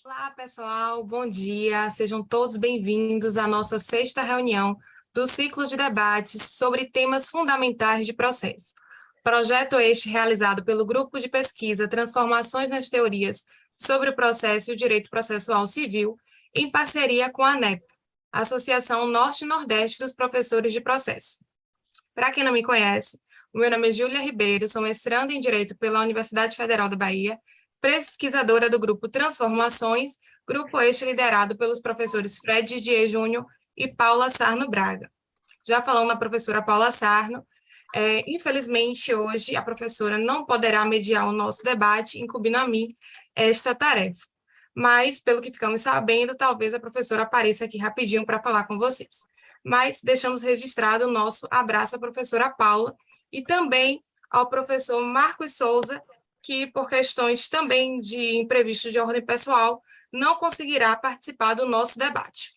Olá, pessoal, bom dia. Sejam todos bem-vindos à nossa sexta reunião do ciclo de debates sobre temas fundamentais de processo. Projeto este realizado pelo Grupo de Pesquisa Transformações nas Teorias sobre o Processo e o Direito Processual Civil, em parceria com a ANEP, Associação Norte-Nordeste dos Professores de Processo. Para quem não me conhece, o meu nome é Júlia Ribeiro, sou mestranda em Direito pela Universidade Federal da Bahia, pesquisadora do grupo Transformações, grupo este liderado pelos professores Fred Didier Júnior e Paula Sarno Braga. Já falando na professora Paula Sarno, infelizmente hoje a professora não poderá mediar o nosso debate, incumbindo a mim esta tarefa. Mas, pelo que ficamos sabendo, talvez a professora apareça aqui rapidinho para falar com vocês. Mas deixamos registrado o nosso abraço à professora Paula e também ao professor Marcos Souza, que, por questões também de imprevistos de ordem pessoal, não conseguirá participar do nosso debate.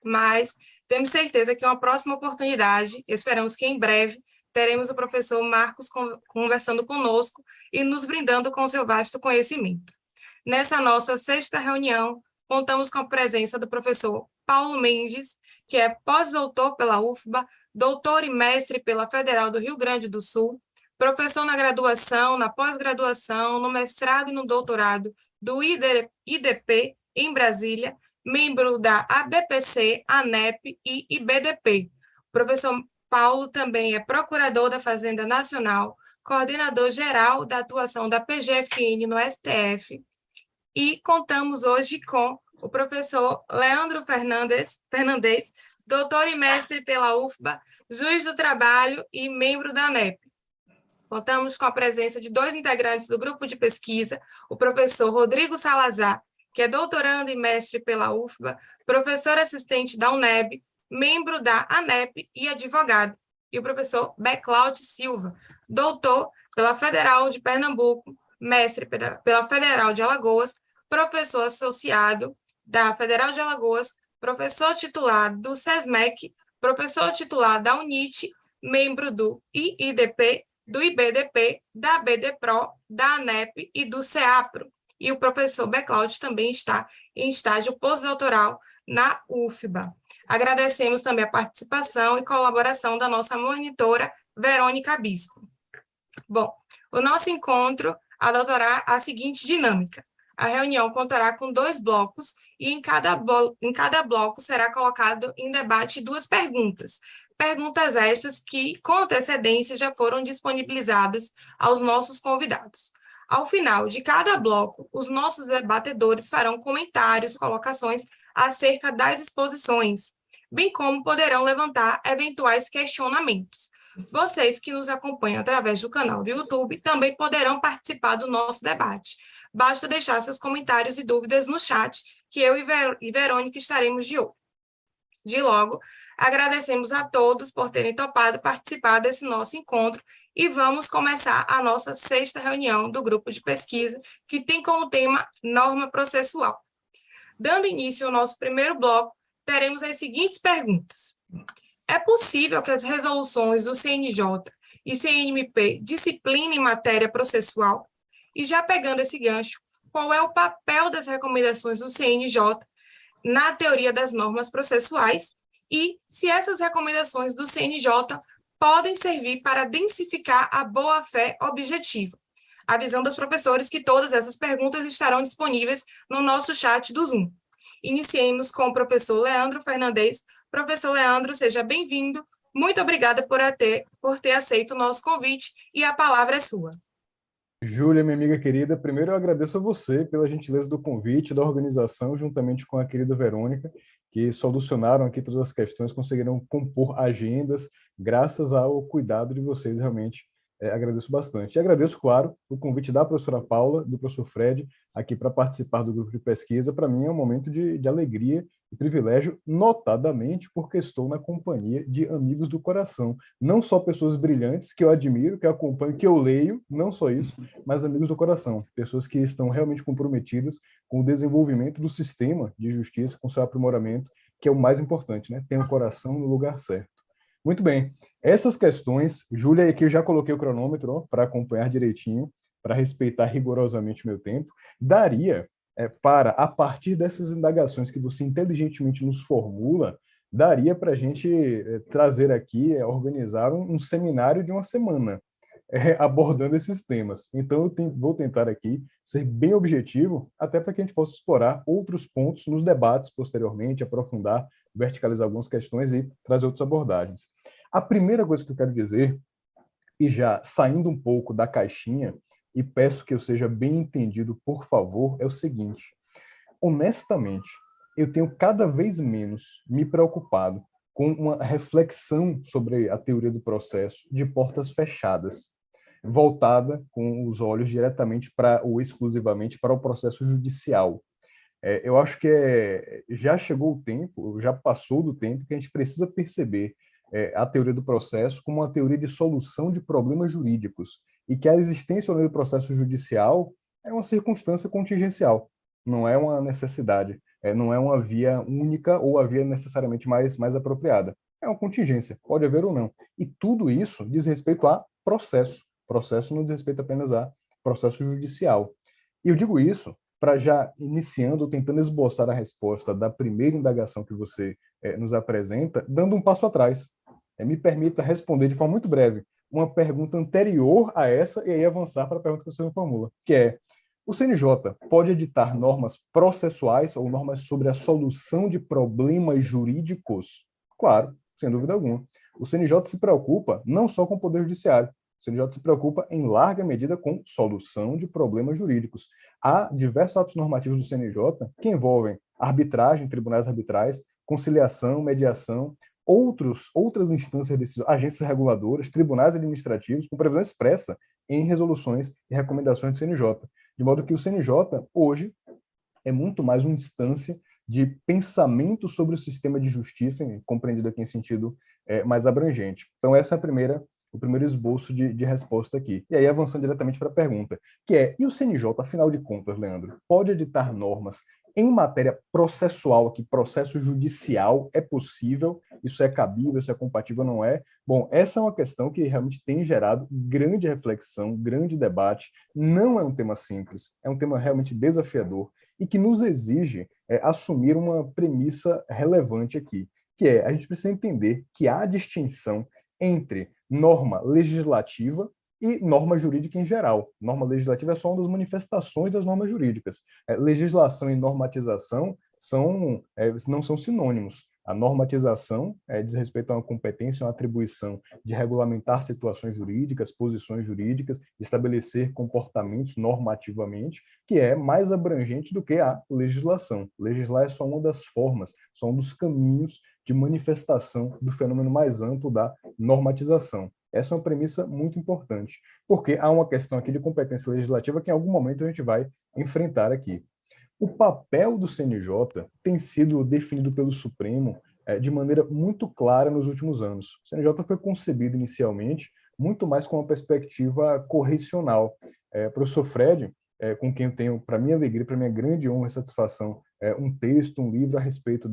Mas temos certeza que uma próxima oportunidade, esperamos que em breve, teremos o professor Marcos conversando conosco e nos brindando com seu vasto conhecimento. Nessa nossa sexta reunião, contamos com a presença do professor Paulo Mendes, que é pós-doutor pela UFBA, doutor e mestre pela Federal do Rio Grande do Sul, professor na graduação, na pós-graduação, no mestrado e no doutorado do IDP, em Brasília, membro da ABPC, ANEP e IBDP. O professor Paulo também é procurador da Fazenda Nacional, coordenador geral da atuação da PGFN no STF, e contamos hoje com o professor Leandro Fernandes, doutor e mestre pela UFBA, juiz do trabalho e membro da ANEP. Contamos com a presença de dois integrantes do grupo de pesquisa, o professor Rodrigo Salazar, que é doutorando e mestre pela UFBA, professor assistente da UNEB, membro da ANEP e advogado, e o professor Beclaud Silva, doutor pela Federal de Pernambuco, mestre pela Federal de Alagoas, professor associado da Federal de Alagoas, professor titular do SESMEC, professor titular da UNIT, membro do IIDP, do IBDP, da BDPRO, da ANEP e do CEAPRO. E o professor Beclaud também está em estágio pós-doutoral na UFBA. Agradecemos também a participação e colaboração da nossa monitora, Verônica Bispo. Bom, o nosso encontro adotará a seguinte dinâmica. A reunião contará com 2 blocos e em cada bloco será colocado em debate 2 perguntas. Perguntas estas que, com antecedência, já foram disponibilizadas aos nossos convidados. Ao final de cada bloco, os nossos debatedores farão comentários, colocações acerca das exposições, bem como poderão levantar eventuais questionamentos. Vocês que nos acompanham através do canal do YouTube também poderão participar do nosso debate. Basta deixar seus comentários e dúvidas no chat, que eu e Verônica estaremos de olho. De logo, agradecemos a todos por terem topado participar desse nosso encontro e vamos começar a nossa sexta reunião do grupo de pesquisa, que tem como tema norma processual. Dando início ao nosso primeiro bloco, teremos as seguintes perguntas. É possível que as resoluções do CNJ e CNMP disciplinem matéria processual? E já pegando esse gancho, qual é o papel das recomendações do CNJ na teoria das normas processuais e se essas recomendações do CNJ podem servir para densificar a boa-fé objetiva? Avisando aos professores que todas essas perguntas estarão disponíveis no nosso chat do Zoom. Iniciemos com o professor Leandro Fernandes. Professor Leandro, seja bem-vindo. Muito obrigada por ter aceito o nosso convite e a palavra é sua. Júlia, minha amiga querida, primeiro eu agradeço a você pela gentileza do convite, da organização, juntamente com a querida Verônica, que solucionaram aqui todas as questões, conseguiram compor agendas, graças ao cuidado de vocês, realmente agradeço bastante. E agradeço, claro, o convite da professora Paula, do professor Fred, aqui para participar do grupo de pesquisa. Para mim é um momento de alegria e privilégio, notadamente porque estou na companhia de amigos do coração. Não só pessoas brilhantes que eu admiro, que eu acompanho, que eu leio, não só isso, mas amigos do coração. Pessoas que estão realmente comprometidas com o desenvolvimento do sistema de justiça, com seu aprimoramento que é o mais importante, né? Tenha o coração no lugar certo. Muito bem. Essas questões, Júlia, aqui eu já coloquei o cronômetro para acompanhar direitinho, para respeitar rigorosamente o meu tempo, daria para, a partir dessas indagações que você inteligentemente nos formula, daria para a gente trazer aqui, organizar um seminário de uma semana, abordando esses temas. Então, vou tentar aqui ser bem objetivo, até para que a gente possa explorar outros pontos nos debates posteriormente, aprofundar, verticalizar algumas questões e trazer outras abordagens. A primeira coisa que eu quero dizer, e já saindo um pouco da caixinha, e peço que eu seja bem entendido, por favor, é o seguinte: honestamente, eu tenho cada vez menos me preocupado com uma reflexão sobre a teoria do processo de portas fechadas, voltada com os olhos diretamente para ou exclusivamente para o processo judicial. Eu acho que já chegou o tempo, já passou do tempo que a gente precisa perceber a teoria do processo como uma teoria de solução de problemas jurídicos e que a existência ou não do processo judicial é uma circunstância contingencial, não é uma necessidade, não é uma via única ou a via necessariamente mais apropriada. É uma contingência, pode haver ou não. E tudo isso diz respeito a processo. Processo não diz respeito apenas a processo judicial. E eu digo isso para já iniciando, tentando esboçar a resposta da primeira indagação que você nos apresenta, dando um passo atrás. Me permita responder de forma muito breve uma pergunta anterior a essa e aí avançar para a pergunta que você me formula, que é: o CNJ pode editar normas processuais ou normas sobre a solução de problemas jurídicos? Claro, sem dúvida alguma. O CNJ se preocupa não só com o Poder Judiciário, o CNJ se preocupa em larga medida com solução de problemas jurídicos. Há diversos atos normativos do CNJ que envolvem arbitragem, tribunais arbitrais, conciliação, mediação, outras instâncias decisórias, agências reguladoras, tribunais administrativos, com previsão expressa em resoluções e recomendações do CNJ. De modo que o CNJ, hoje, é muito mais uma instância de pensamento sobre o sistema de justiça, compreendido aqui em sentido mais abrangente. Então, essa é o primeiro esboço de resposta aqui. E aí, avançando diretamente para a pergunta, que é: e o CNJ, afinal de contas, Leandro, pode editar normas em matéria processual, que processo judicial é possível, isso é cabível, isso é compatível, não é? Bom, essa é uma questão que realmente tem gerado grande reflexão, grande debate, não é um tema simples, é um tema realmente desafiador e que nos exige assumir uma premissa relevante aqui, que é: a gente precisa entender que há distinção entre norma legislativa e norma jurídica em geral. Norma legislativa é só uma das manifestações das normas jurídicas. Legislação e normatização não são sinônimos. A normatização diz respeito a uma competência, uma atribuição de regulamentar situações jurídicas, posições jurídicas, estabelecer comportamentos normativamente, que é mais abrangente do que a legislação. Legislar é só uma das formas, só um dos caminhos de manifestação do fenômeno mais amplo da normatização. Essa é uma premissa muito importante, porque há uma questão aqui de competência legislativa que em algum momento a gente vai enfrentar aqui. O papel do CNJ tem sido definido pelo Supremo de maneira muito clara nos últimos anos. O CNJ foi concebido inicialmente muito mais com uma perspectiva correcional. Professor Fred, com quem eu tenho, para minha alegria, para minha grande honra e satisfação, um texto, um livro a respeito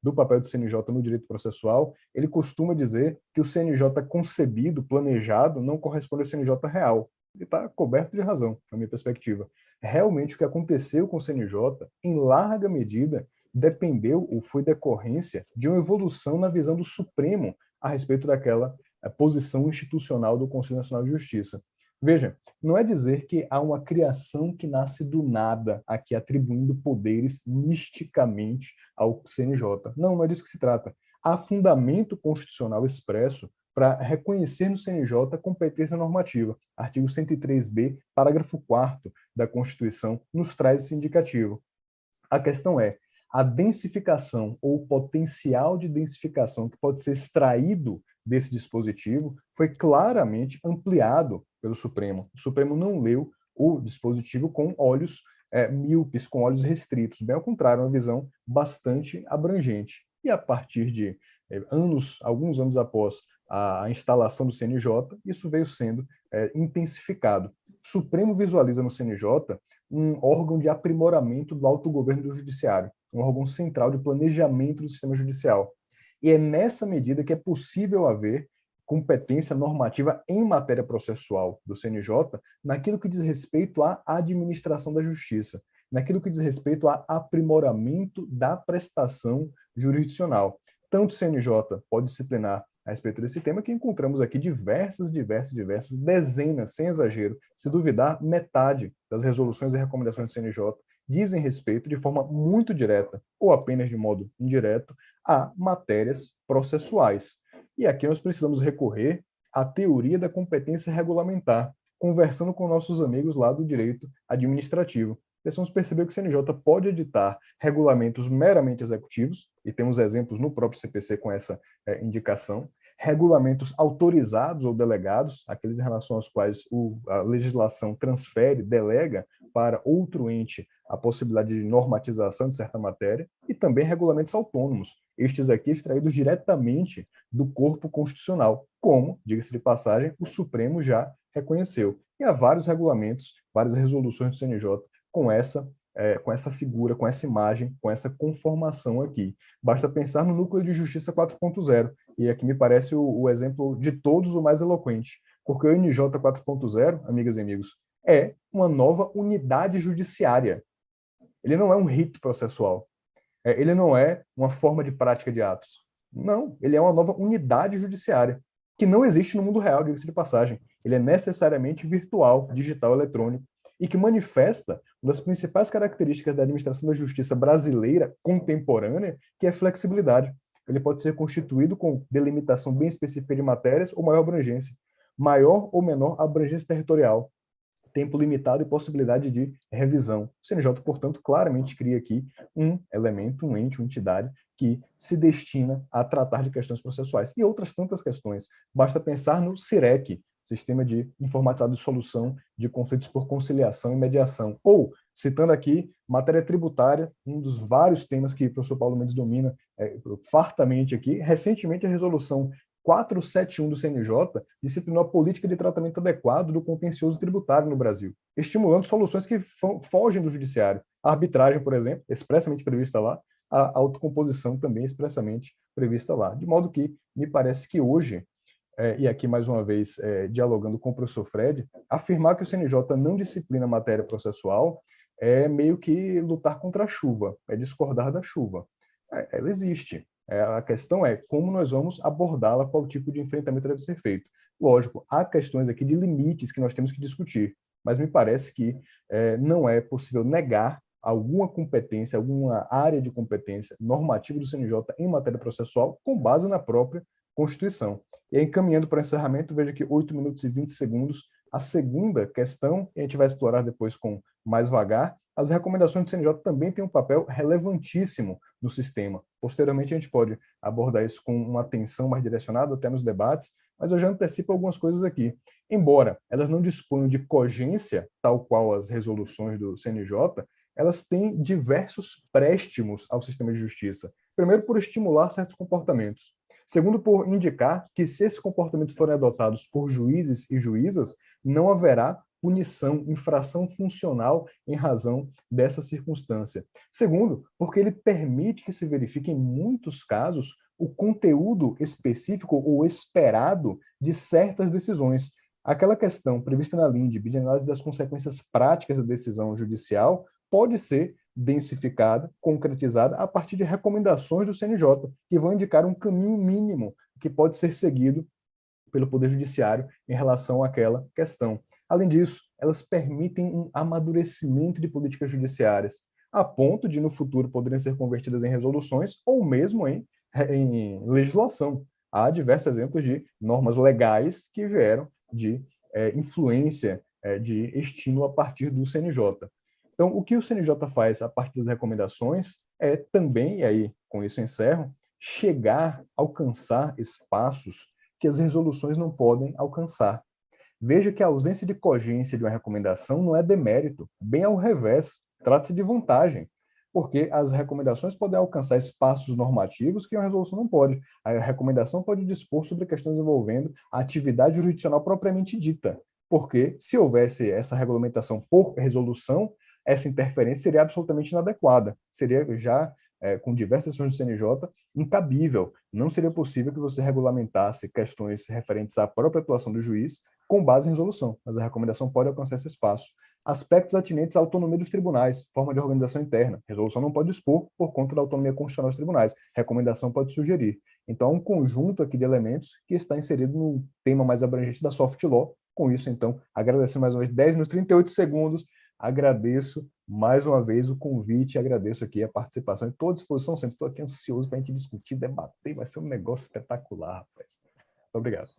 do papel do CNJ no direito processual, ele costuma dizer que o CNJ concebido, planejado, não corresponde ao CNJ real. Ele está coberto de razão, na minha perspectiva. Realmente, o que aconteceu com o CNJ, em larga medida, dependeu ou foi decorrência de uma evolução na visão do Supremo a respeito daquela posição institucional do Conselho Nacional de Justiça. Veja, não é dizer que há uma criação que nasce do nada, aqui atribuindo poderes misticamente ao CNJ. Não é disso que se trata. Há fundamento constitucional expresso para reconhecer no CNJ competência normativa. Artigo 103b, parágrafo 4º da Constituição, nos traz esse indicativo. A questão é: a densificação ou o potencial de densificação que pode ser extraído desse dispositivo foi claramente ampliado pelo Supremo. O Supremo não leu o dispositivo com olhos míopes, com olhos restritos. Bem ao contrário, uma visão bastante abrangente. E a partir de alguns anos após a instalação do CNJ, isso veio sendo intensificado. O Supremo visualiza no CNJ um órgão de aprimoramento do autogoverno do judiciário. um órgão central de planejamento do sistema judicial. E é nessa medida que é possível haver competência normativa em matéria processual do CNJ naquilo que diz respeito à administração da justiça, naquilo que diz respeito ao aprimoramento da prestação jurisdicional. Tanto o CNJ pode disciplinar a respeito desse tema, que encontramos aqui diversas dezenas, sem exagero, se duvidar, metade das resoluções e recomendações do CNJ dizem respeito de forma muito direta, ou apenas de modo indireto, a matérias processuais. E aqui nós precisamos recorrer à teoria da competência regulamentar, conversando com nossos amigos lá do direito administrativo. Precisamos perceber que o CNJ pode editar regulamentos meramente executivos, e temos exemplos no próprio CPC com essa indicação, regulamentos autorizados ou delegados, aqueles em relação aos quais a legislação transfere, delega para outro ente a possibilidade de normatização de certa matéria, e também regulamentos autônomos, estes aqui extraídos diretamente do corpo constitucional, como, diga-se de passagem, o Supremo já reconheceu. E há vários regulamentos, várias resoluções do CNJ com essa figura, com essa imagem, com essa conformação aqui. Basta pensar no Núcleo de Justiça 4.0, e aqui me parece o exemplo de todos o mais eloquente, porque o NJ 4.0, amigas e amigos, é uma nova unidade judiciária. Ele não é um rito processual. Ele não é uma forma de prática de atos. Não, ele é uma nova unidade judiciária, que não existe no mundo real, diga-se de passagem. Ele é necessariamente virtual, digital, eletrônico, e que manifesta uma das principais características da administração da justiça brasileira contemporânea, que é a flexibilidade. Ele pode ser constituído com delimitação bem específica de matérias ou maior abrangência, maior ou menor abrangência territorial, tempo limitado e possibilidade de revisão. O CNJ, portanto, claramente cria aqui um elemento, um ente, uma entidade que se destina a tratar de questões processuais e outras tantas questões. Basta pensar no CIREC, Sistema de Informatizado de Solução de Conflitos por Conciliação e Mediação. Ou, citando aqui, matéria tributária, um dos vários temas que o professor Paulo Mendes domina fartamente aqui. Recentemente, a resolução 471 do CNJ disciplinou a política de tratamento adequado do contencioso tributário no Brasil, estimulando soluções que fogem do judiciário. A arbitragem, por exemplo, expressamente prevista lá, a autocomposição também expressamente prevista lá. De modo que me parece que hoje, e aqui mais uma vez dialogando com o professor Fred, afirmar que o CNJ não disciplina a matéria processual é meio que lutar contra a chuva, é discordar da chuva. Ela existe. A questão é como nós vamos abordá-la, qual tipo de enfrentamento deve ser feito. Lógico, há questões aqui de limites que nós temos que discutir, mas me parece que não é possível negar alguma competência, alguma área de competência normativa do CNJ em matéria processual com base na própria Constituição. E aí, encaminhando para o encerramento, veja que 8 minutos e 20 segundos, a segunda questão, e a gente vai explorar depois com mais vagar, as recomendações do CNJ também têm um papel relevantíssimo no sistema. Posteriormente, a gente pode abordar isso com uma atenção mais direcionada até nos debates, mas eu já antecipo algumas coisas aqui. Embora elas não disponham de cogência, tal qual as resoluções do CNJ, elas têm diversos préstimos ao sistema de justiça. Primeiro, por estimular certos comportamentos. Segundo, por indicar que, se esses comportamentos forem adotados por juízes e juízas, não haverá punição, infração funcional em razão dessa circunstância. Segundo, porque ele permite que se verifique, em muitos casos, o conteúdo específico ou esperado de certas decisões. Aquela questão prevista na LINDB de análise das consequências práticas da decisão judicial pode ser densificada, concretizada a partir de recomendações do CNJ, que vão indicar um caminho mínimo que pode ser seguido pelo Poder Judiciário em relação àquela questão. Além disso, elas permitem um amadurecimento de políticas judiciárias, a ponto de, no futuro, poderem ser convertidas em resoluções ou mesmo em legislação. Há diversos exemplos de normas legais que vieram de influência, de estímulo a partir do CNJ. Então, o que o CNJ faz a partir das recomendações é também, e aí com isso eu encerro, alcançar espaços que as resoluções não podem alcançar. Veja que a ausência de cogência de uma recomendação não é demérito, bem ao revés, trata-se de vantagem, porque as recomendações podem alcançar espaços normativos que uma resolução não pode. A recomendação pode dispor sobre questões envolvendo a atividade jurisdicional propriamente dita, porque se houvesse essa regulamentação por resolução, essa interferência seria absolutamente inadequada, seria já, com diversas ações do CNJ, incabível. Não seria possível que você regulamentasse questões referentes à própria atuação do juiz com base em resolução, mas a recomendação pode alcançar esse espaço. Aspectos atinentes à autonomia dos tribunais, forma de organização interna. Resolução não pode expor por conta da autonomia constitucional dos tribunais. Recomendação pode sugerir. Então, um conjunto aqui de elementos que está inserido no tema mais abrangente da soft law. Com isso, então, agradeço mais uma vez 10 minutos, 38 segundos. Agradeço mais uma vez o convite, agradeço aqui a participação. Estou à disposição sempre, estou aqui ansioso para a gente discutir, debater, vai ser um negócio espetacular, rapaz. Muito obrigado.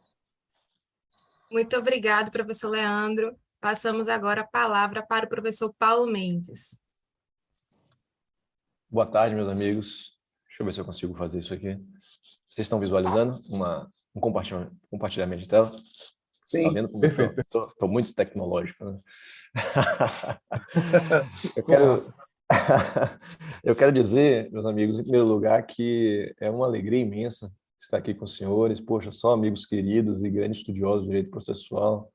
Muito obrigado, professor Leandro. Passamos agora a palavra para o professor Paulo Mendes. Boa tarde, meus amigos. Deixa eu ver se eu consigo fazer isso aqui. Vocês estão visualizando um compartilhamento de tela? Sim, tá vendo como perfeito. Estou muito tecnológico, né? Eu quero dizer, meus amigos, em primeiro lugar, que é uma alegria imensa estar aqui com os senhores. Poxa, só amigos queridos e grandes estudiosos do direito processual.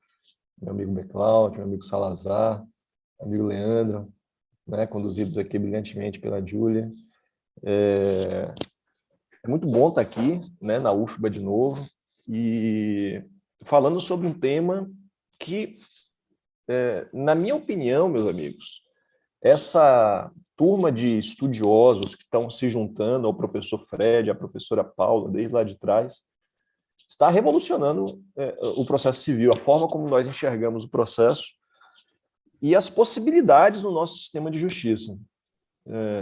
Meu amigo Beclaud, meu amigo Salazar, meu amigo Leandro, né, conduzidos aqui brilhantemente pela Júlia. É muito bom estar aqui, né, na UFBA de novo, e falando sobre um tema que, na minha opinião, meus amigos, essa turma de estudiosos que estão se juntando ao professor Fred, à professora Paula, desde lá de trás, está revolucionando o processo civil, a forma como nós enxergamos o processo e as possibilidades no nosso sistema de justiça.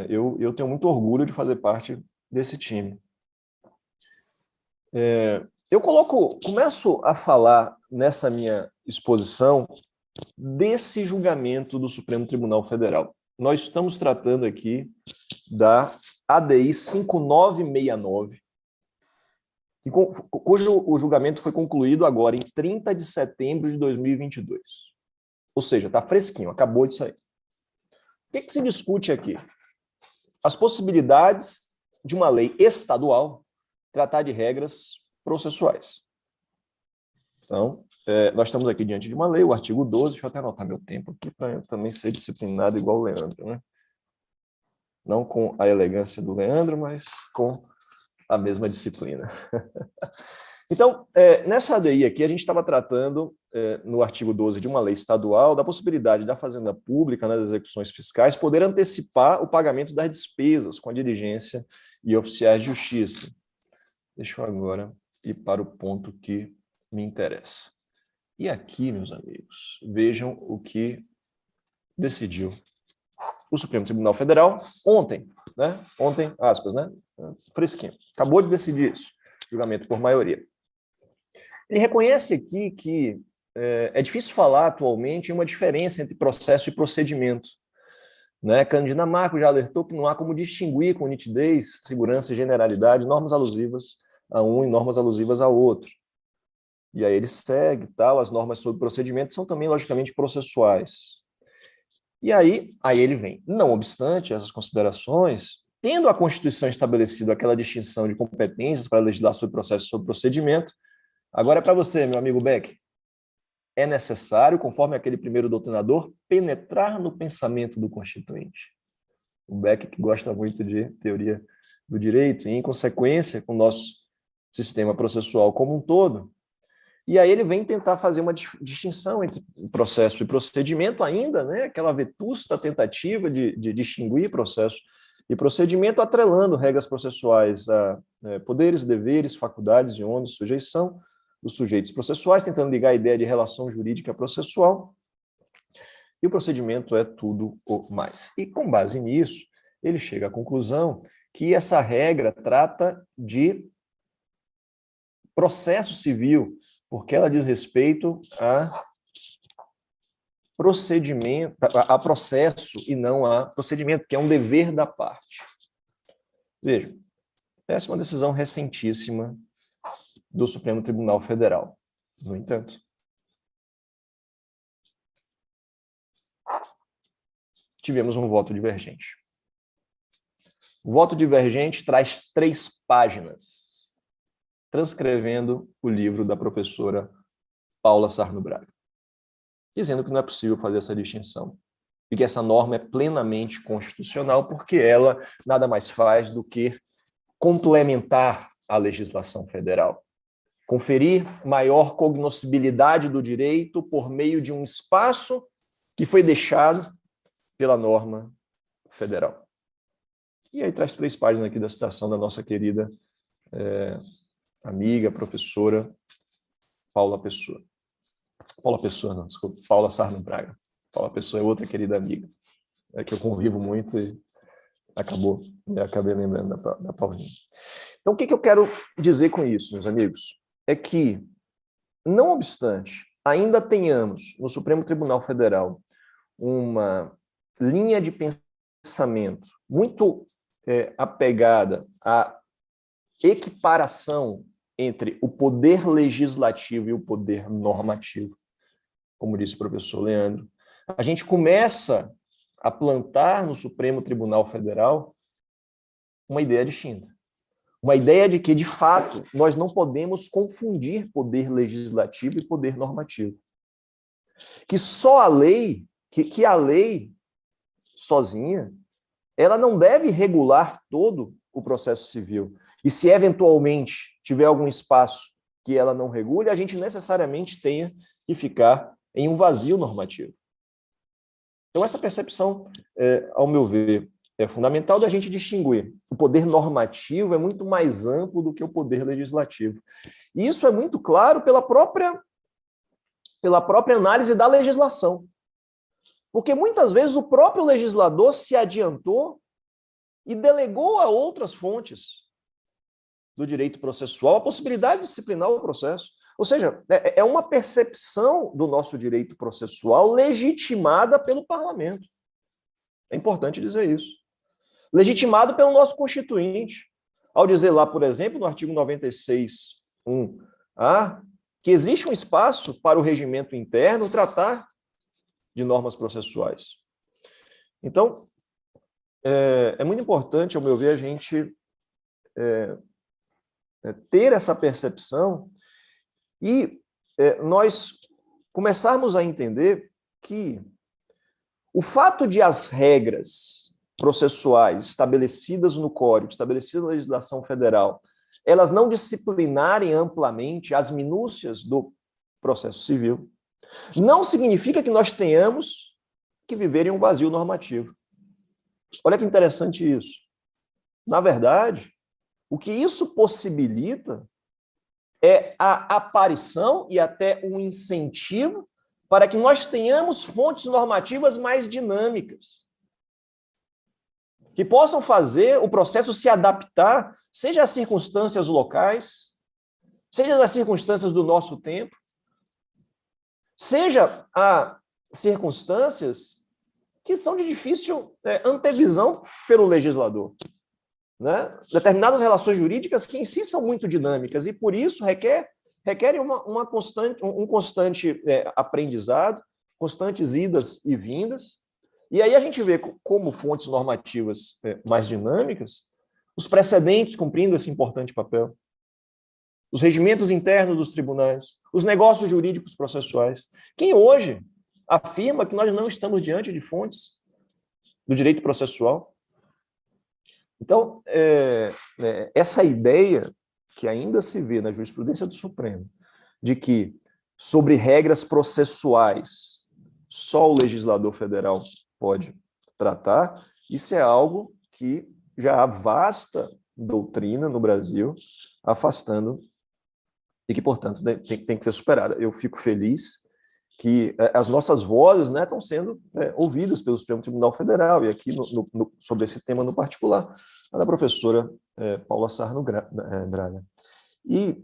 Eu tenho muito orgulho de fazer parte desse time. Eu começo a falar nessa minha exposição desse julgamento do Supremo Tribunal Federal. Nós estamos tratando aqui da ADI 5969, cujo o julgamento foi concluído agora em 30 de setembro de 2022. Ou seja, está fresquinho, acabou de sair. O que se discute aqui? As possibilidades de uma lei estadual tratar de regras processuais. Então, nós estamos aqui diante de uma lei, o artigo 12, deixa eu até anotar meu tempo aqui para eu também ser disciplinado igual o Leandro, né? Não com a elegância do Leandro, mas com a mesma disciplina. Então, nessa ADI aqui, a gente estava tratando, no artigo 12 de uma lei estadual, da possibilidade da Fazenda Pública, nas execuções fiscais, poder antecipar o pagamento das despesas com a diligência e oficiais de justiça. Deixa eu agora ir para o ponto que me interessa. E aqui, meus amigos, vejam o que decidiu o Supremo Tribunal Federal ontem, né? Ontem, aspas, né? Fresquinho. Acabou de decidir isso, julgamento por maioria. Ele reconhece aqui que é difícil falar atualmente em uma diferença entre processo e procedimento. Né? Candina Marco já alertou que não há como distinguir com nitidez, segurança e generalidade normas alusivas a um e normas alusivas a outro. E aí ele segue, tal, as normas sobre procedimento são também, logicamente, processuais. E aí ele vem. Não obstante essas considerações, tendo a Constituição estabelecido aquela distinção de competências para legislar sobre processo e sobre procedimento, agora é para você, meu amigo Beck. É necessário, conforme aquele primeiro doutrinador, penetrar no pensamento do Constituinte. O Beck, que gosta muito de teoria do direito, e, em consequência, com o nosso sistema processual como um todo. E aí ele vem tentar fazer uma distinção entre processo e procedimento ainda, né? Aquela vetusta tentativa de distinguir processo e procedimento, atrelando regras processuais a poderes, deveres, faculdades e ônus, sujeição dos sujeitos processuais, tentando ligar a ideia de relação jurídica processual, e o procedimento é tudo o mais. E com base nisso, ele chega à conclusão que essa regra trata de processo civil, porque ela diz respeito a procedimento, a processo e não a procedimento, que é um dever da parte. Veja, essa é uma decisão recentíssima do Supremo Tribunal Federal. No entanto, tivemos um voto divergente. O voto divergente traz 3 páginas, transcrevendo o livro da professora Paula Sarno Braga, dizendo que não é possível fazer essa distinção e que essa norma é plenamente constitucional, porque ela nada mais faz do que complementar a legislação federal. Conferir maior cognoscibilidade do direito por meio de um espaço que foi deixado pela norma federal. E aí traz 3 páginas aqui da citação da nossa querida amiga, professora Paula Pessoa. Paula Pessoa, não, desculpa, Paula Sarno Braga. Paula Pessoa é outra querida amiga, que eu convivo muito e acabei lembrando da Paulinha. Então, o que eu quero dizer com isso, meus amigos? É que, não obstante, ainda tenhamos no Supremo Tribunal Federal uma linha de pensamento muito apegada à equiparação entre o poder legislativo e o poder normativo, como disse o professor Leandro, a gente começa a plantar no Supremo Tribunal Federal uma ideia distinta. Uma ideia de que, de fato, nós não podemos confundir poder legislativo e poder normativo. Que só a lei, que a lei sozinha, ela não deve regular todo o processo civil. E se eventualmente tiver algum espaço que ela não regule, a gente necessariamente tenha que ficar em um vazio normativo. Então, essa percepção, ao meu ver, é fundamental da gente distinguir. O poder normativo é muito mais amplo do que o poder legislativo. E isso é muito claro pela própria análise da legislação. Porque muitas vezes o próprio legislador se adiantou e delegou a outras fontes do direito processual a possibilidade de disciplinar o processo. Ou seja, é uma percepção do nosso direito processual legitimada pelo parlamento. É importante dizer isso. Legitimado pelo nosso Constituinte, ao dizer lá, por exemplo, no artigo 96.1a, que existe um espaço para o regimento interno tratar de normas processuais. Então, é muito importante, ao meu ver, a gente ter essa percepção e nós começarmos a entender que o fato de as regras processuais estabelecidas no Código, estabelecidas na legislação federal, elas não disciplinarem amplamente as minúcias do processo civil, não significa que nós tenhamos que viver em um vazio normativo. Olha que interessante isso. Na verdade, o que isso possibilita é a aparição e até um incentivo para que nós tenhamos fontes normativas mais dinâmicas, que possam fazer o processo se adaptar, seja às circunstâncias locais, seja às circunstâncias do nosso tempo, seja a circunstâncias que são de difícil antevisão pelo legislador. Né? Determinadas relações jurídicas que em si são muito dinâmicas e, por isso, requerem um constante aprendizado, constantes idas e vindas. E aí a gente vê como fontes normativas mais dinâmicas, os precedentes cumprindo esse importante papel, os regimentos internos dos tribunais, os negócios jurídicos processuais. Quem hoje afirma que nós não estamos diante de fontes do direito processual? Então, essa ideia que ainda se vê na jurisprudência do Supremo, de que sobre regras processuais só o legislador federal pode tratar, isso é algo que já há vasta doutrina no Brasil afastando e que, portanto, tem que ser superada. Eu fico feliz que as nossas vozes estão sendo ouvidas pelo Supremo Tribunal Federal, e aqui sobre esse tema no particular, a da professora Paula Sarno Braga. E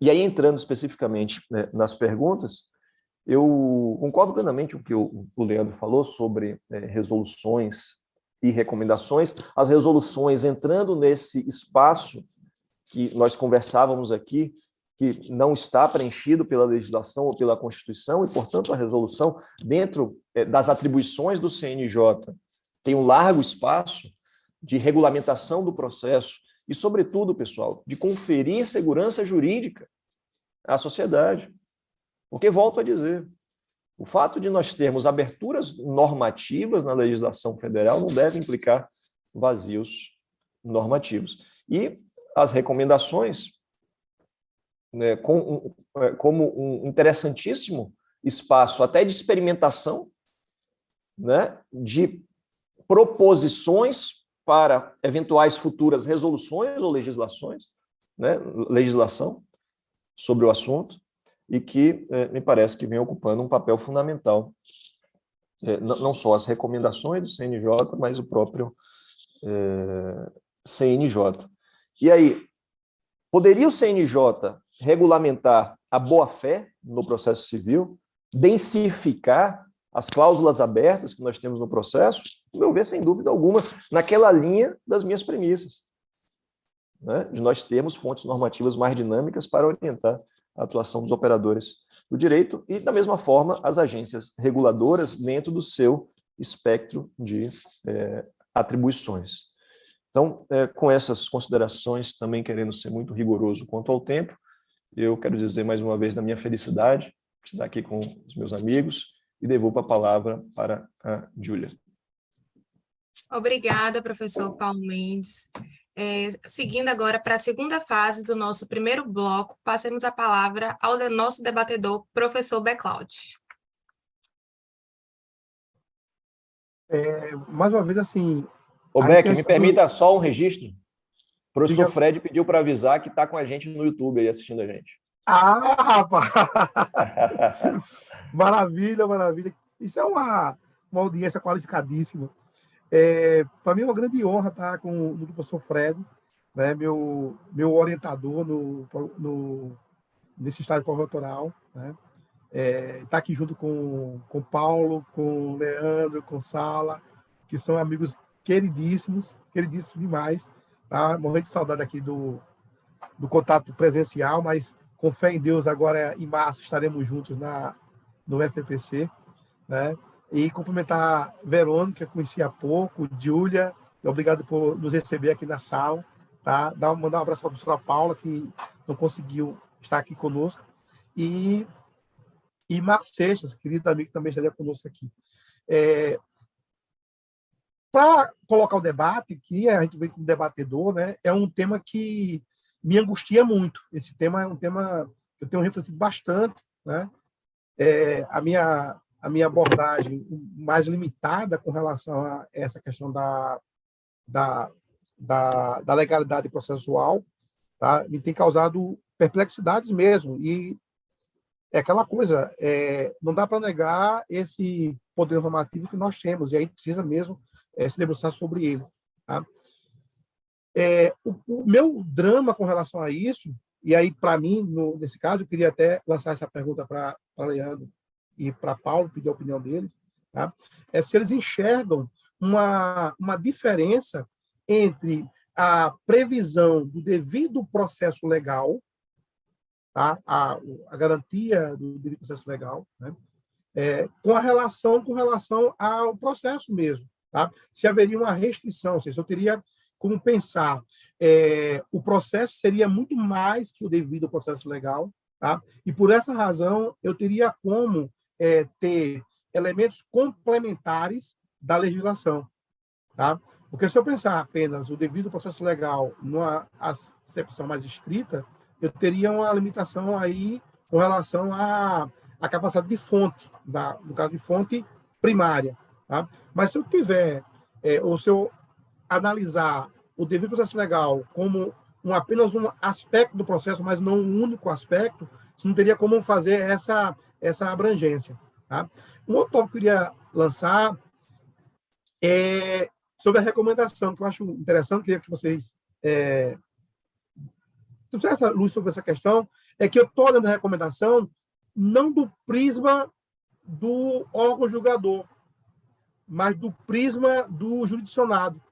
aí, entrando especificamente nas perguntas, eu concordo plenamente com o que o Leandro falou sobre resoluções e recomendações. As resoluções entrando nesse espaço que nós conversávamos aqui, que não está preenchido pela legislação ou pela Constituição, e, portanto, a resolução, dentro das atribuições do CNJ, tem um largo espaço de regulamentação do processo e, sobretudo, pessoal, de conferir segurança jurídica à sociedade. Porque, volto a dizer, O fato de nós termos aberturas normativas na legislação federal não deve implicar vazios normativos. E as recomendações, né, como um interessantíssimo espaço até de experimentação, né, de proposições para eventuais futuras resoluções ou legislações, né, legislação sobre o assunto, e que me parece que vem ocupando um papel fundamental, não só as recomendações do CNJ, mas o próprio CNJ. E aí, poderia o CNJ regulamentar a boa-fé no processo civil, densificar as cláusulas abertas que nós temos no processo? No meu ver, sem dúvida alguma, naquela linha das minhas premissas, né, de nós termos fontes normativas mais dinâmicas para orientar a atuação dos operadores do direito e, da mesma forma, as agências reguladoras dentro do seu espectro de atribuições. Então, com essas considerações, também querendo ser muito rigoroso quanto ao tempo, eu quero dizer mais uma vez da minha felicidade de estar aqui com os meus amigos e devolvo a palavra para a Júlia. Obrigada, professor Paulo Mendes. Seguindo agora para a segunda fase do nosso primeiro bloco, passemos a palavra ao nosso debatedor, professor Beclaud. Mais uma vez, assim... Ô, Beck, me permita só um registro. O professor Fred pediu para avisar que está com a gente no YouTube aí assistindo a gente. Ah, rapaz! Maravilha, maravilha. Isso é uma audiência qualificadíssima. Para mim é uma grande honra estar com o professor Fred, né, meu orientador nesse estágio pós-doutoral, né? Estar aqui junto com o Paulo, com o Leandro, com o Sala, que são amigos queridíssimos demais. Tá? Morrendo de saudade aqui do contato presencial, mas com fé em Deus, agora em março estaremos juntos no FPPC, né? E cumprimentar Verônica, que conheci há pouco, Júlia, obrigado por nos receber aqui na sala, tá? Mandar um abraço para a professora Paula, que não conseguiu estar aqui conosco, e Marcos Seixas, querido amigo, que também estaria conosco aqui. Para colocar o debate, que a gente vem como debatedor, né, é um tema que me angustia muito. Esse tema é um tema que eu tenho refletido bastante, né? A minha abordagem mais limitada com relação a essa questão da legalidade processual, tá? Me tem causado perplexidades mesmo. E é aquela coisa, não dá para negar esse poder normativo que nós temos, e a gente precisa mesmo se debruçar sobre ele. Tá? O meu drama com relação a isso, e aí, para mim, nesse caso, eu queria até lançar essa pergunta para Leandro e para Paulo, pedir a opinião deles, tá? Se eles enxergam uma diferença entre a previsão do devido processo legal, tá? a garantia do devido processo legal, né? Com relação ao processo mesmo. Tá? Se haveria uma restrição, ou seja, eu teria como pensar, o processo seria muito mais que o devido processo legal, tá? E por essa razão eu teria como ter elementos complementares da legislação, tá? Porque se eu pensar apenas o devido processo legal numa acepção mais estrita, eu teria uma limitação aí com relação à capacidade de fonte, no caso de fonte primária. Tá? Mas se eu tiver, ou se eu analisar o devido processo legal como apenas um aspecto do processo, mas não um único aspecto, você não teria como fazer essa abrangência. Tá? Um outro tópico que eu queria lançar é sobre a recomendação, que eu acho interessante, queria que vocês essa luz sobre essa questão, é que eu estou olhando a recomendação não do prisma do órgão julgador, mas do prisma do jurisdicionado.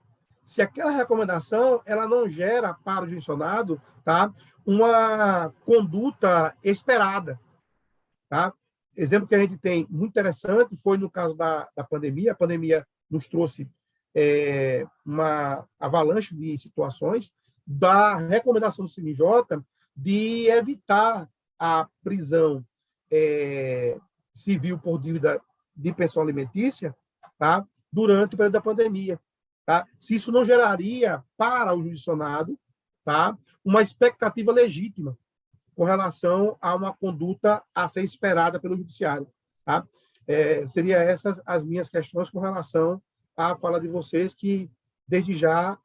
Se aquela recomendação ela não gera para o jurisdicionado, tá, uma conduta esperada. Tá? Exemplo que a gente tem muito interessante foi no caso da pandemia. A pandemia nos trouxe uma avalanche de situações da recomendação do CNJ de evitar a prisão se viu por dívida de pensão alimentícia, tá? Durante o período da pandemia. Tá? Se isso não geraria para o judicionado, tá? Uma expectativa legítima com relação a uma conduta a ser esperada pelo judiciário. Tá? Seria essas as minhas questões com relação à fala de vocês, que, desde já,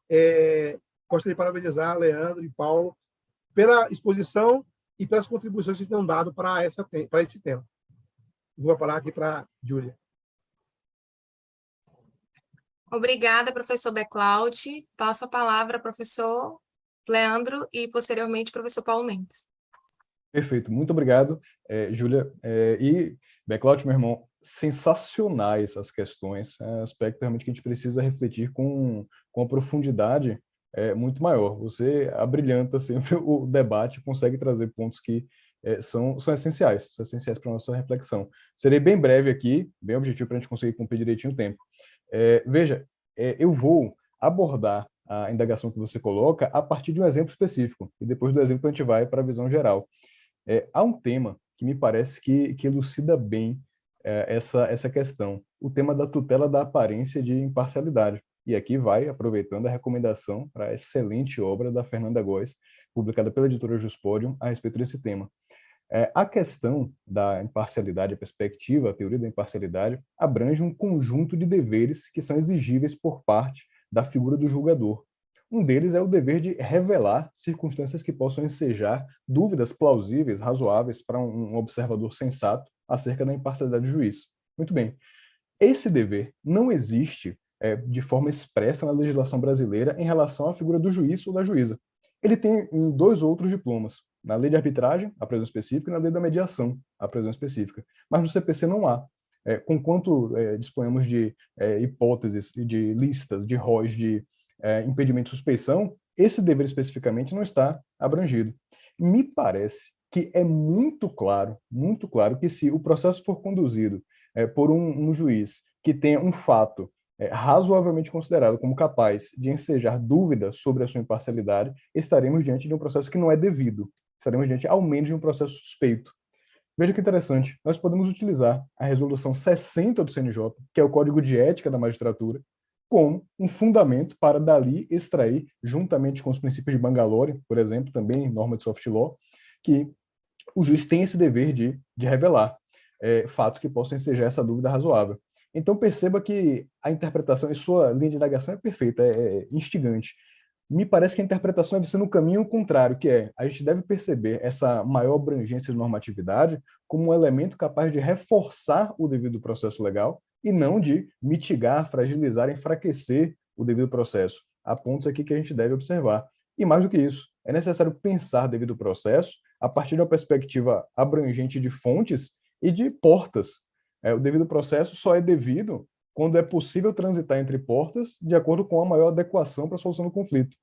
gostaria de parabenizar Leandro e Paulo pela exposição e pelas contribuições que tenham dado para esse tema. Vou falar aqui para a Júlia. Obrigada, professor Beclaut. Passo a palavra ao professor Leandro e, posteriormente, professor Paulo Mendes. Perfeito, muito obrigado, Júlia. E, Beclaut, meu irmão, sensacionais as questões, aspecto realmente que a gente precisa refletir com uma profundidade muito maior. Você abrilhanta sempre o debate, consegue trazer pontos que são essenciais para a nossa reflexão. Serei bem breve aqui, bem objetivo para a gente conseguir cumprir direitinho o tempo. Veja, eu vou abordar a indagação que você coloca a partir de um exemplo específico, e depois do exemplo a gente vai para a visão geral. Há um tema que me parece que elucida bem essa questão, o tema da tutela da aparência de imparcialidade. E aqui vai, aproveitando a recomendação para a excelente obra da Fernanda Góes, publicada pela editora Juspodium, a respeito desse tema. A questão da imparcialidade, a perspectiva, a teoria da imparcialidade, abrange um conjunto de deveres que são exigíveis por parte da figura do julgador. Um deles é o dever de revelar circunstâncias que possam ensejar dúvidas plausíveis, razoáveis para um observador sensato acerca da imparcialidade do juiz. Muito bem. Esse dever não existe de forma expressa na legislação brasileira em relação à figura do juiz ou da juíza. Ele tem em 2 outros diplomas, na lei de arbitragem, a previsão específica, e na lei da mediação, a previsão específica. Mas no CPC não há. Conquanto disponhamos de hipóteses, de listas, de róis, de impedimento de suspeição, esse dever especificamente não está abrangido. Me parece que é muito claro que se o processo for conduzido por um juiz que tenha um fato razoavelmente considerado como capaz de ensejar dúvidas sobre a sua imparcialidade, estaremos diante de um processo que não é devido. Estaremos diante, ao menos, de um processo suspeito. Veja que interessante, nós podemos utilizar a resolução 60 do CNJ, que é o Código de Ética da Magistratura, como um fundamento para dali extrair, juntamente com os princípios de Bangalore, por exemplo, também norma de soft law, que o juiz tem esse dever de revelar fatos que possam ensejar essa dúvida razoável. Então perceba que a interpretação e sua linha de indagação é perfeita, é instigante. Me parece que a interpretação deve ser no caminho contrário, que a gente deve perceber essa maior abrangência de normatividade como um elemento capaz de reforçar o devido processo legal e não de mitigar, fragilizar, enfraquecer o devido processo. Há pontos aqui que a gente deve observar. E mais do que isso, é necessário pensar devido processo a partir de uma perspectiva abrangente de fontes e de portas. O devido processo só é devido quando é possível transitar entre portas de acordo com a maior adequação para a solução do conflito.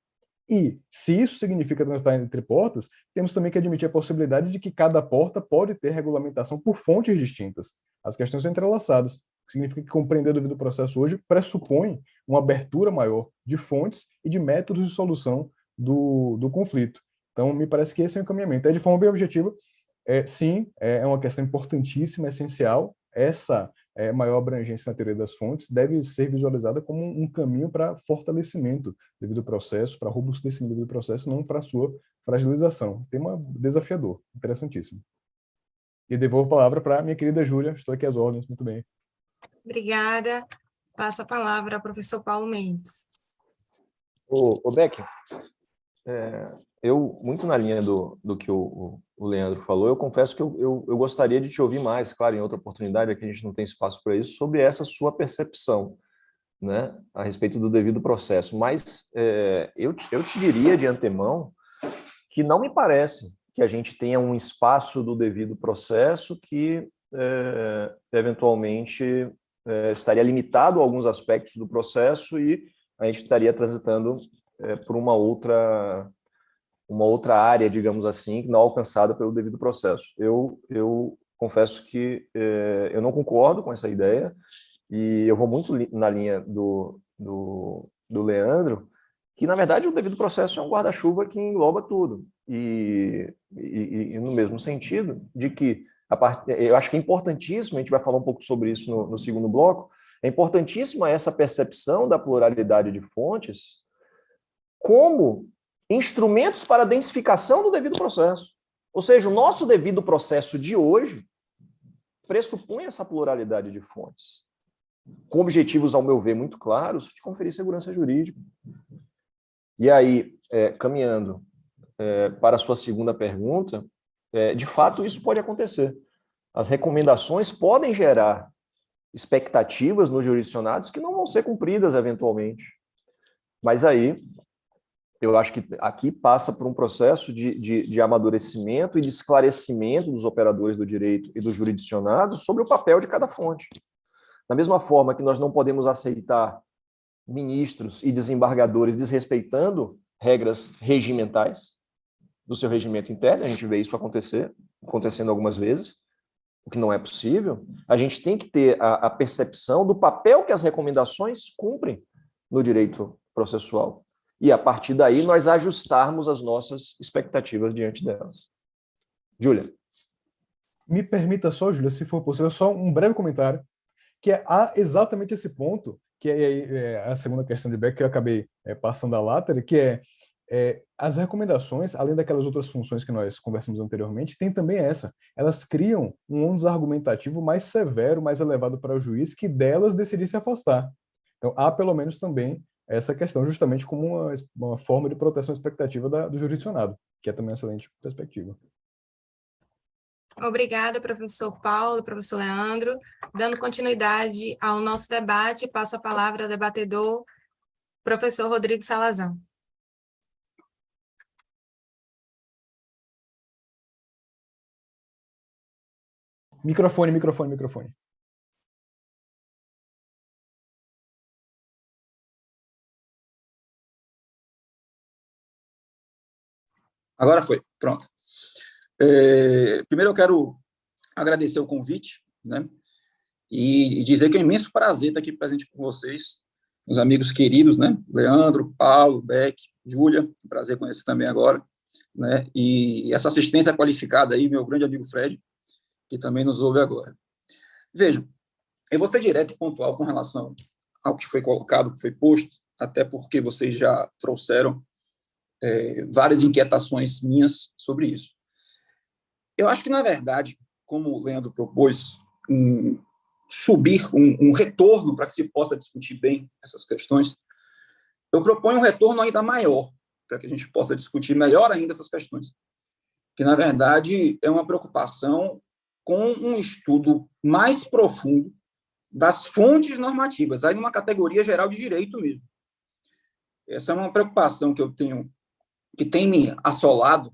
E, se isso significa transitar entre portas, temos também que admitir a possibilidade de que cada porta pode ter regulamentação por fontes distintas. As questões são entrelaçadas, o que significa que compreender o devido processo hoje pressupõe uma abertura maior de fontes e de métodos de solução do conflito. Então, me parece que esse é o encaminhamento. De forma bem objetiva, sim, é uma questão importantíssima, essencial. Essa maior abrangência na teoria das fontes deve ser visualizada como um caminho para fortalecimento do devido processo, para robustecimento do devido processo, não para sua fragilização. Tema desafiador, interessantíssimo. E devolvo a palavra para a minha querida Júlia, estou aqui às ordens, muito bem. Obrigada. Passo a palavra ao professor Paulo Mendes. Ô Becker, eu, muito na linha do que o Leandro falou, eu confesso que eu gostaria de te ouvir mais, claro, em outra oportunidade, aqui a gente não tem espaço para isso, sobre essa sua percepção, né, a respeito do devido processo. Mas eu te diria de antemão que não me parece que a gente tenha um espaço do devido processo que eventualmente estaria limitado a alguns aspectos do processo e a gente estaria transitando por uma outra área, digamos assim, não alcançada pelo devido processo. Eu confesso que eu não concordo com essa ideia e eu vou muito na linha do Leandro, que, na verdade, o devido processo é um guarda-chuva que engloba tudo. E no mesmo sentido de que Eu acho que é importantíssimo, a gente vai falar um pouco sobre isso no segundo bloco, é importantíssima essa percepção da pluralidade de fontes como instrumentos para a densificação do devido processo. Ou seja, o nosso devido processo de hoje pressupõe essa pluralidade de fontes, com objetivos, ao meu ver, muito claros, de conferir segurança jurídica. E aí, caminhando para a sua segunda pergunta, de fato, isso pode acontecer. As recomendações podem gerar expectativas nos jurisdicionados que não vão ser cumpridas eventualmente. Mas aí, eu acho que aqui passa por um processo de amadurecimento e de esclarecimento dos operadores do direito e dos jurisdicionados sobre o papel de cada fonte. Da mesma forma que nós não podemos aceitar ministros e desembargadores desrespeitando regras regimentais do seu regimento interno, a gente vê isso acontecendo algumas vezes, o que não é possível, a gente tem que ter a percepção do papel que as recomendações cumprem no direito processual. E, a partir daí, nós ajustarmos as nossas expectativas diante delas. Júlia. Me permita só, Júlia, se for possível, só um breve comentário, que há exatamente esse ponto, que é a segunda questão de Beck, que eu acabei passando a látera, que as recomendações, além daquelas outras funções que nós conversamos anteriormente, tem também essa. Elas criam um ônus argumentativo mais severo, mais elevado para o juiz, que delas decidir se afastar. Então, há pelo menos também essa questão, justamente como uma forma de proteção à expectativa do jurisdicionado, que é também uma excelente perspectiva. Obrigada, professor Paulo, professor Leandro. Dando continuidade ao nosso debate, passo a palavra ao debatedor, professor Rodrigo Salazar. Microfone. Agora foi, pronto. Primeiro eu quero agradecer o convite, né, e dizer que é um imenso prazer estar aqui presente com vocês, os amigos queridos, né, Leandro, Paulo, Beck, Júlia, prazer conhecer também agora, né, e essa assistência qualificada aí, meu grande amigo Fred, que também nos ouve agora. Vejam, eu vou ser direto e pontual com relação ao que foi colocado, que foi posto, até porque vocês já trouxeram várias inquietações minhas sobre isso. Eu acho que, na verdade, como o Leandro propôs, um retorno para que se possa discutir bem essas questões, eu proponho um retorno ainda maior, para que a gente possa discutir melhor ainda essas questões, que, na verdade, é uma preocupação com um estudo mais profundo das fontes normativas, aí numa categoria geral de direito mesmo. Essa é uma preocupação que eu tenho, que tem me assolado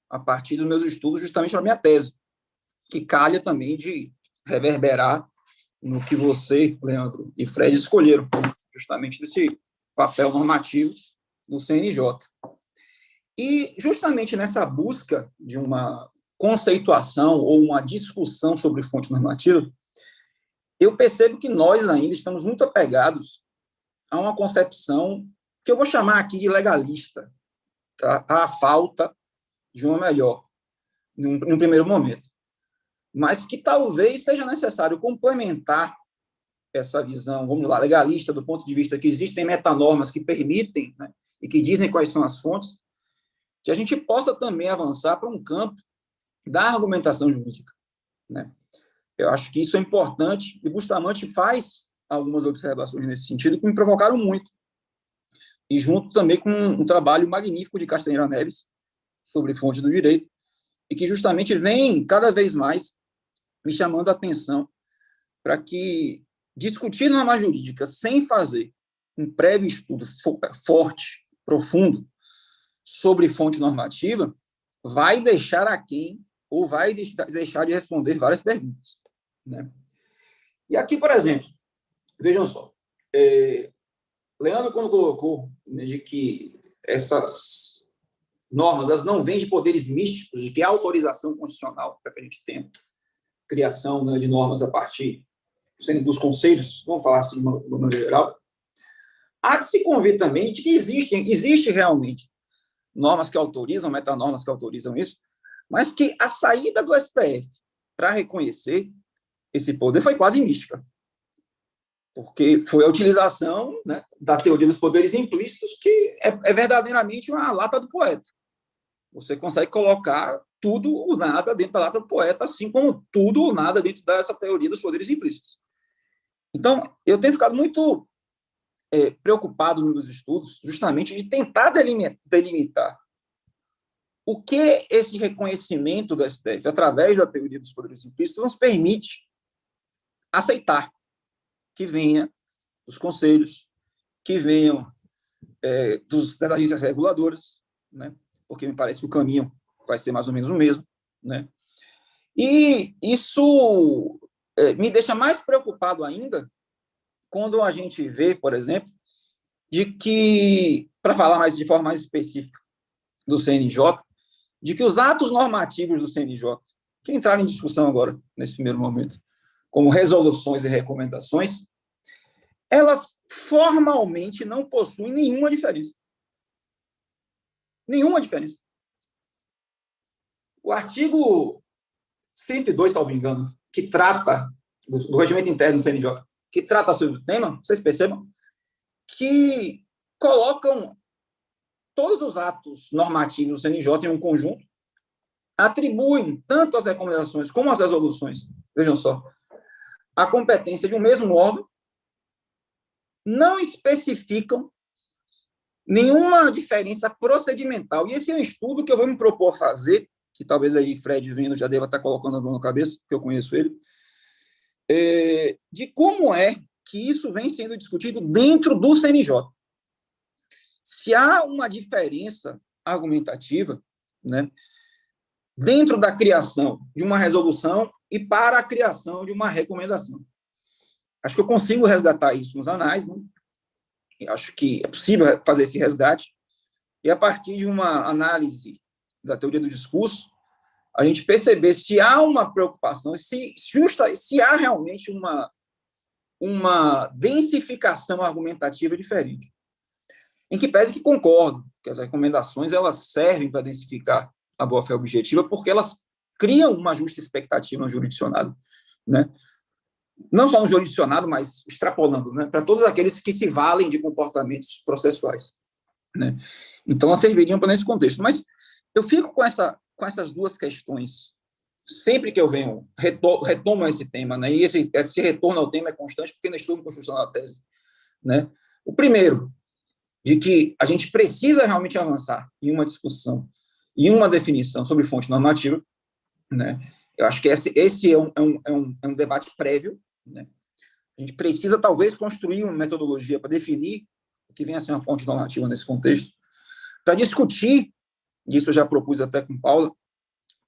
a partir dos meus estudos, justamente para a minha tese, que calha também de reverberar no que você, Leandro e Fred escolheram, justamente desse papel normativo do CNJ. E, justamente nessa busca de uma conceituação ou uma discussão sobre fonte normativa, eu percebo que nós ainda estamos muito apegados a uma concepção que eu vou chamar aqui de legalista, tá? À falta de uma melhor, num primeiro momento. Mas que talvez seja necessário complementar essa visão, vamos lá, legalista, do ponto de vista que existem metanormas que permitem, né, e que dizem quais são as fontes, que a gente possa também avançar para um campo da argumentação jurídica, né? Eu acho que isso é importante, e Bustamante faz algumas observações nesse sentido que me provocaram muito, e junto também com um trabalho magnífico de Castanheira Neves sobre fontes do direito, e que justamente vem cada vez mais me chamando a atenção para que discutir norma jurídica sem fazer um prévio estudo forte, profundo, sobre fonte normativa, vai deixar aquém ou vai deixar de responder várias perguntas, né? E aqui, por exemplo, vejam só, Leandro, quando colocou, né, de que essas normas elas não vêm de poderes místicos, de que há autorização constitucional para que a gente tenha criação, né, de normas a partir dos conselhos, vamos falar assim de uma maneira geral, há que se convir também de que existe realmente normas que autorizam, metanormas que autorizam isso, mas que a saída do STF para reconhecer esse poder foi quase mística, porque foi a utilização, né, da teoria dos poderes implícitos, que é verdadeiramente uma lata do poeta. Você consegue colocar tudo ou nada dentro da lata do poeta, assim como tudo ou nada dentro dessa teoria dos poderes implícitos. Então, eu tenho ficado muito preocupado nos meus estudos, justamente de tentar delimitar o que esse reconhecimento do STF, através da teoria dos poderes implícitos, nos permite aceitar que venha dos conselhos, que venham das agências reguladoras, né? Porque me parece que o caminho vai ser mais ou menos o mesmo, né? E isso me deixa mais preocupado ainda quando a gente vê, por exemplo, de que, para falar de forma mais específica do CNJ, de que os atos normativos do CNJ, que entraram em discussão agora, nesse primeiro momento, como resoluções e recomendações, elas formalmente não possuem nenhuma diferença. Nenhuma diferença. O artigo 102, salvo engano, que trata do regimento interno do CNJ, que trata sobre o tema, vocês percebam, que colocam todos os atos normativos do CNJ em um conjunto, atribuem tanto as recomendações como as resoluções, vejam só, a competência de um mesmo órgão, não especificam nenhuma diferença procedimental. E esse é um estudo que eu vou me propor fazer, que talvez aí Fred vendo já deva estar colocando a mão na cabeça, porque eu conheço ele, de como é que isso vem sendo discutido dentro do CNJ. Se há uma diferença argumentativa, né, dentro da criação de uma resolução e para a criação de uma recomendação. Acho que eu consigo resgatar isso nos anais, né? Eu acho que é possível fazer esse resgate, e a partir de uma análise da teoria do discurso, a gente perceber se há uma preocupação, se há realmente uma densificação argumentativa diferente. Em que pese que concordo que as recomendações elas servem para densificar a boa-fé objetiva, porque elas criam uma justa expectativa no jurisdicionado, né? Não só no jurisdicionado, mas extrapolando, né, para todos aqueles que se valem de comportamentos processuais, né? Então, elas serviriam para nesse contexto. Mas eu fico com essas duas questões. Sempre que eu venho, retomo esse tema, né? E esse retorno ao tema é constante, porque ainda estou em construção da tese, né? O primeiro, de que a gente precisa realmente avançar em uma discussão e uma definição sobre fonte normativa, né? Eu acho que esse é um debate prévio, né? A gente precisa, talvez, construir uma metodologia para definir o que vem a ser uma fonte normativa nesse contexto, para discutir, isso eu já propus até com Paula,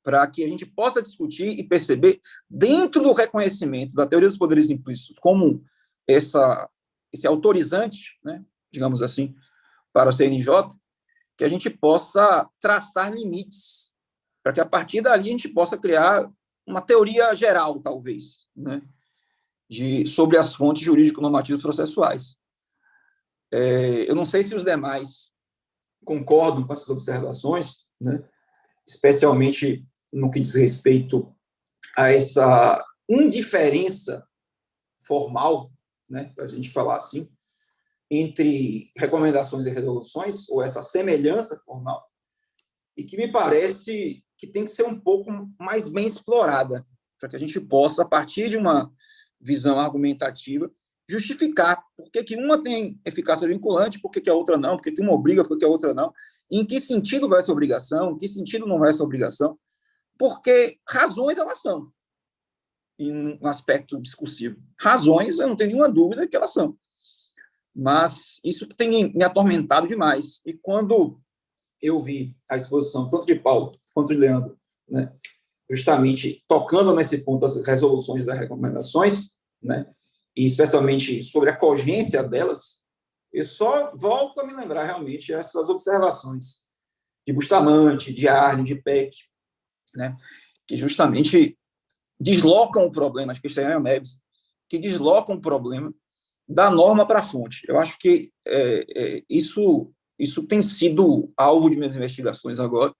para que a gente possa discutir e perceber, dentro do reconhecimento da teoria dos poderes implícitos, como esse autorizante, né, digamos assim, para o CNJ, que a gente possa traçar limites, para que, a partir dali, a gente possa criar uma teoria geral, talvez, né, sobre as fontes jurídico-normativas processuais. Eu não sei se os demais concordam com essas observações, né, especialmente no que diz respeito a essa indiferença formal, né, para a gente falar assim, entre recomendações e resoluções, ou essa semelhança formal, e que me parece que tem que ser um pouco mais bem explorada, para que a gente possa, a partir de uma visão argumentativa, justificar por que uma tem eficácia vinculante, por que a outra não, por que uma obriga, por que a outra não, em que sentido vai essa obrigação, em que sentido não vai essa obrigação, porque razões elas são, em um aspecto discursivo. Razões, eu não tenho nenhuma dúvida que elas são. Mas isso tem me atormentado demais. E quando eu vi a exposição, tanto de Paulo quanto de Leandro, né, justamente tocando nesse ponto das resoluções e das recomendações, né, e especialmente sobre a cogência delas, eu só volto a me lembrar realmente essas observações de Bustamante, de Arne, de Peck, né, que justamente deslocam o problema, acho que Cristiano Neves, que deslocam o problema da norma para a fonte. Eu acho que isso tem sido alvo de minhas investigações agora.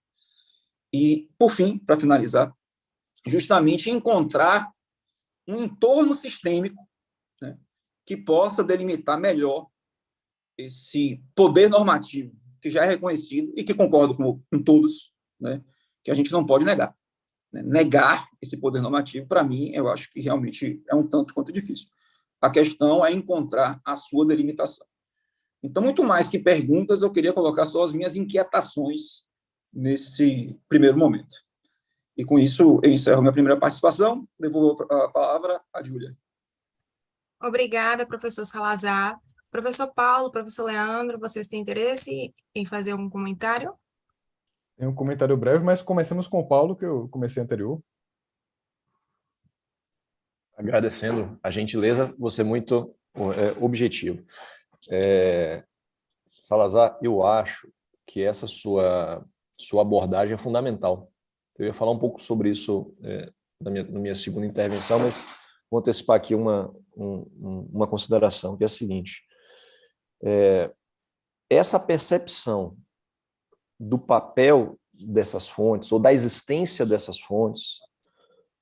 E, por fim, para finalizar, justamente encontrar um entorno sistêmico, né, que possa delimitar melhor esse poder normativo que já é reconhecido e que concordo com todos, né, que a gente não pode negar. Né? Negar esse poder normativo, para mim, eu acho que realmente é um tanto quanto difícil. A questão é encontrar a sua delimitação. Então, muito mais que perguntas, eu queria colocar só as minhas inquietações nesse primeiro momento. E com isso, eu encerro minha primeira participação, devolvo a palavra à Júlia. Obrigada, professor Salazar. Professor Paulo, professor Leandro, vocês têm interesse em fazer algum comentário? Tem um comentário breve, mas começamos com o Paulo, que eu comecei anterior. Agradecendo a gentileza, você é muito objetivo. Salazar, eu acho que essa sua abordagem é fundamental. Eu ia falar um pouco sobre isso na minha segunda intervenção, mas vou antecipar aqui uma consideração, que é a seguinte. Essa percepção do papel dessas fontes, ou da existência dessas fontes,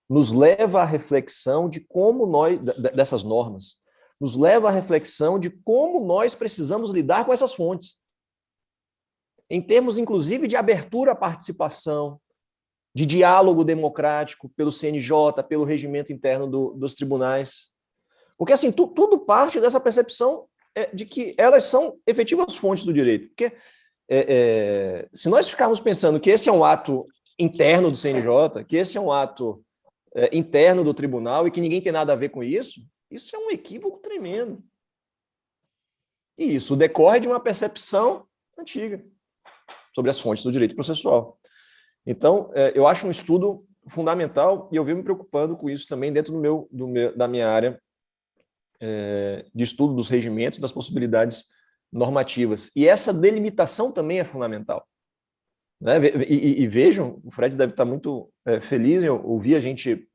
nos leva à reflexão de como nós, dessas normas, nos leva à reflexão de como nós precisamos lidar com essas fontes. Em termos, inclusive, de abertura à participação, de diálogo democrático pelo CNJ, pelo regimento interno dos tribunais. Porque, assim, tudo parte dessa percepção de que elas são efetivas fontes do direito. Porque se nós ficarmos pensando que esse é um ato interno do CNJ, que esse é um ato interno do tribunal e que ninguém tem nada a ver com isso, isso é um equívoco tremendo. E isso decorre de uma percepção antiga sobre as fontes do direito processual. Então, eu acho um estudo fundamental e eu venho me preocupando com isso também dentro da minha área de estudo dos regimentos, das possibilidades normativas. E essa delimitação também é fundamental. Né? E vejam, o Fred deve estar muito feliz em ouvir a gente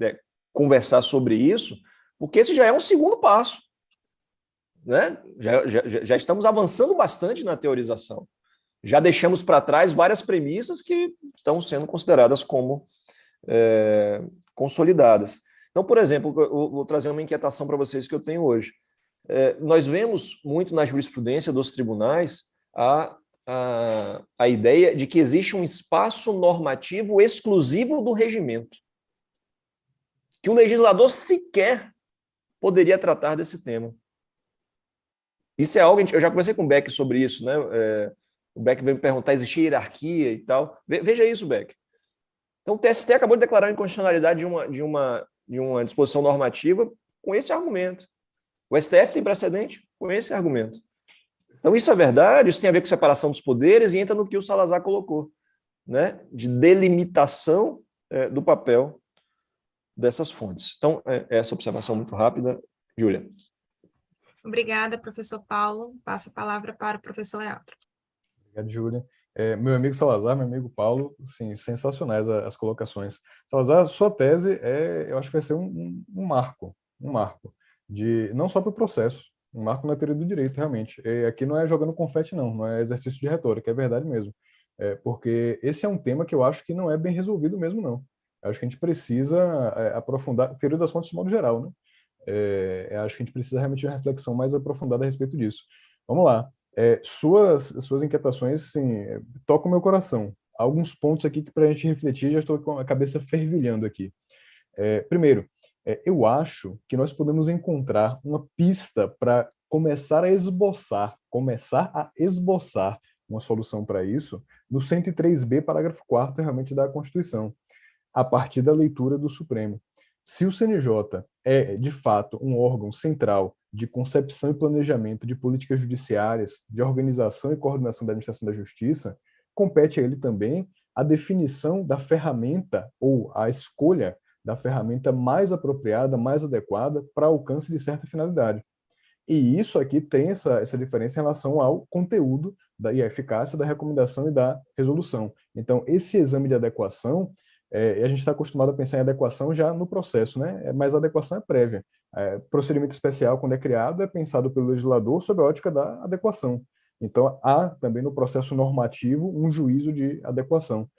conversar sobre isso, porque esse já é um segundo passo. Né? Já estamos avançando bastante na teorização. Já deixamos para trás várias premissas que estão sendo consideradas como consolidadas. Então, por exemplo, eu vou trazer uma inquietação para vocês que eu tenho hoje. Nós vemos muito na jurisprudência dos tribunais a ideia de que existe um espaço normativo exclusivo do regimento, que o legislador sequer poderia tratar desse tema. Isso é algo, eu já conversei com o Beck sobre isso, né? O Beck veio me perguntar, existia hierarquia e tal. Veja isso, Beck. Então, o TST acabou de declarar a inconstitucionalidade de uma disposição normativa com esse argumento. O STF tem precedente com esse argumento. Então, isso é verdade, isso tem a ver com separação dos poderes e entra no que o Salazar colocou, né? De delimitação do papel dessas fontes. Então, essa observação muito rápida. Júlia. Obrigada, professor Paulo. Passo a palavra para o professor Leandro. Obrigado, Júlia. Meu amigo Salazar, meu amigo Paulo, sim, sensacionais as colocações. Salazar, sua tese eu acho que vai ser um marco, não só para o processo, um marco na teoria do direito, realmente. Aqui não é jogando confete, não é exercício de retórica, é verdade mesmo. Porque esse é um tema que eu acho que não é bem resolvido mesmo, não. Eu acho que a gente precisa aprofundar, a teoria das fontes de modo geral, né? Eu acho que a gente precisa realmente de uma reflexão mais aprofundada a respeito disso. Vamos lá. Suas inquietações, sim, tocam o meu coração. Há alguns pontos aqui que, para a gente refletir, já estou com a cabeça fervilhando aqui. Primeiro, eu acho que nós podemos encontrar uma pista para começar a esboçar uma solução para isso no 103b, parágrafo 4º, realmente, da Constituição, a partir da leitura do Supremo. Se o CNJ é, de fato, um órgão central de concepção e planejamento de políticas judiciárias, de organização e coordenação da administração da justiça, compete a ele também a definição da ferramenta ou a escolha da ferramenta mais apropriada, mais adequada para alcance de certa finalidade. E isso aqui tem essa diferença em relação ao conteúdo e à eficácia da recomendação e da resolução. Então, esse exame de adequação, a gente está acostumado a pensar em adequação já no processo, né? Mas a adequação é prévia. Procedimento especial, quando é criado, é pensado pelo legislador sob a ótica da adequação. Então, há também no processo normativo um juízo de adequação.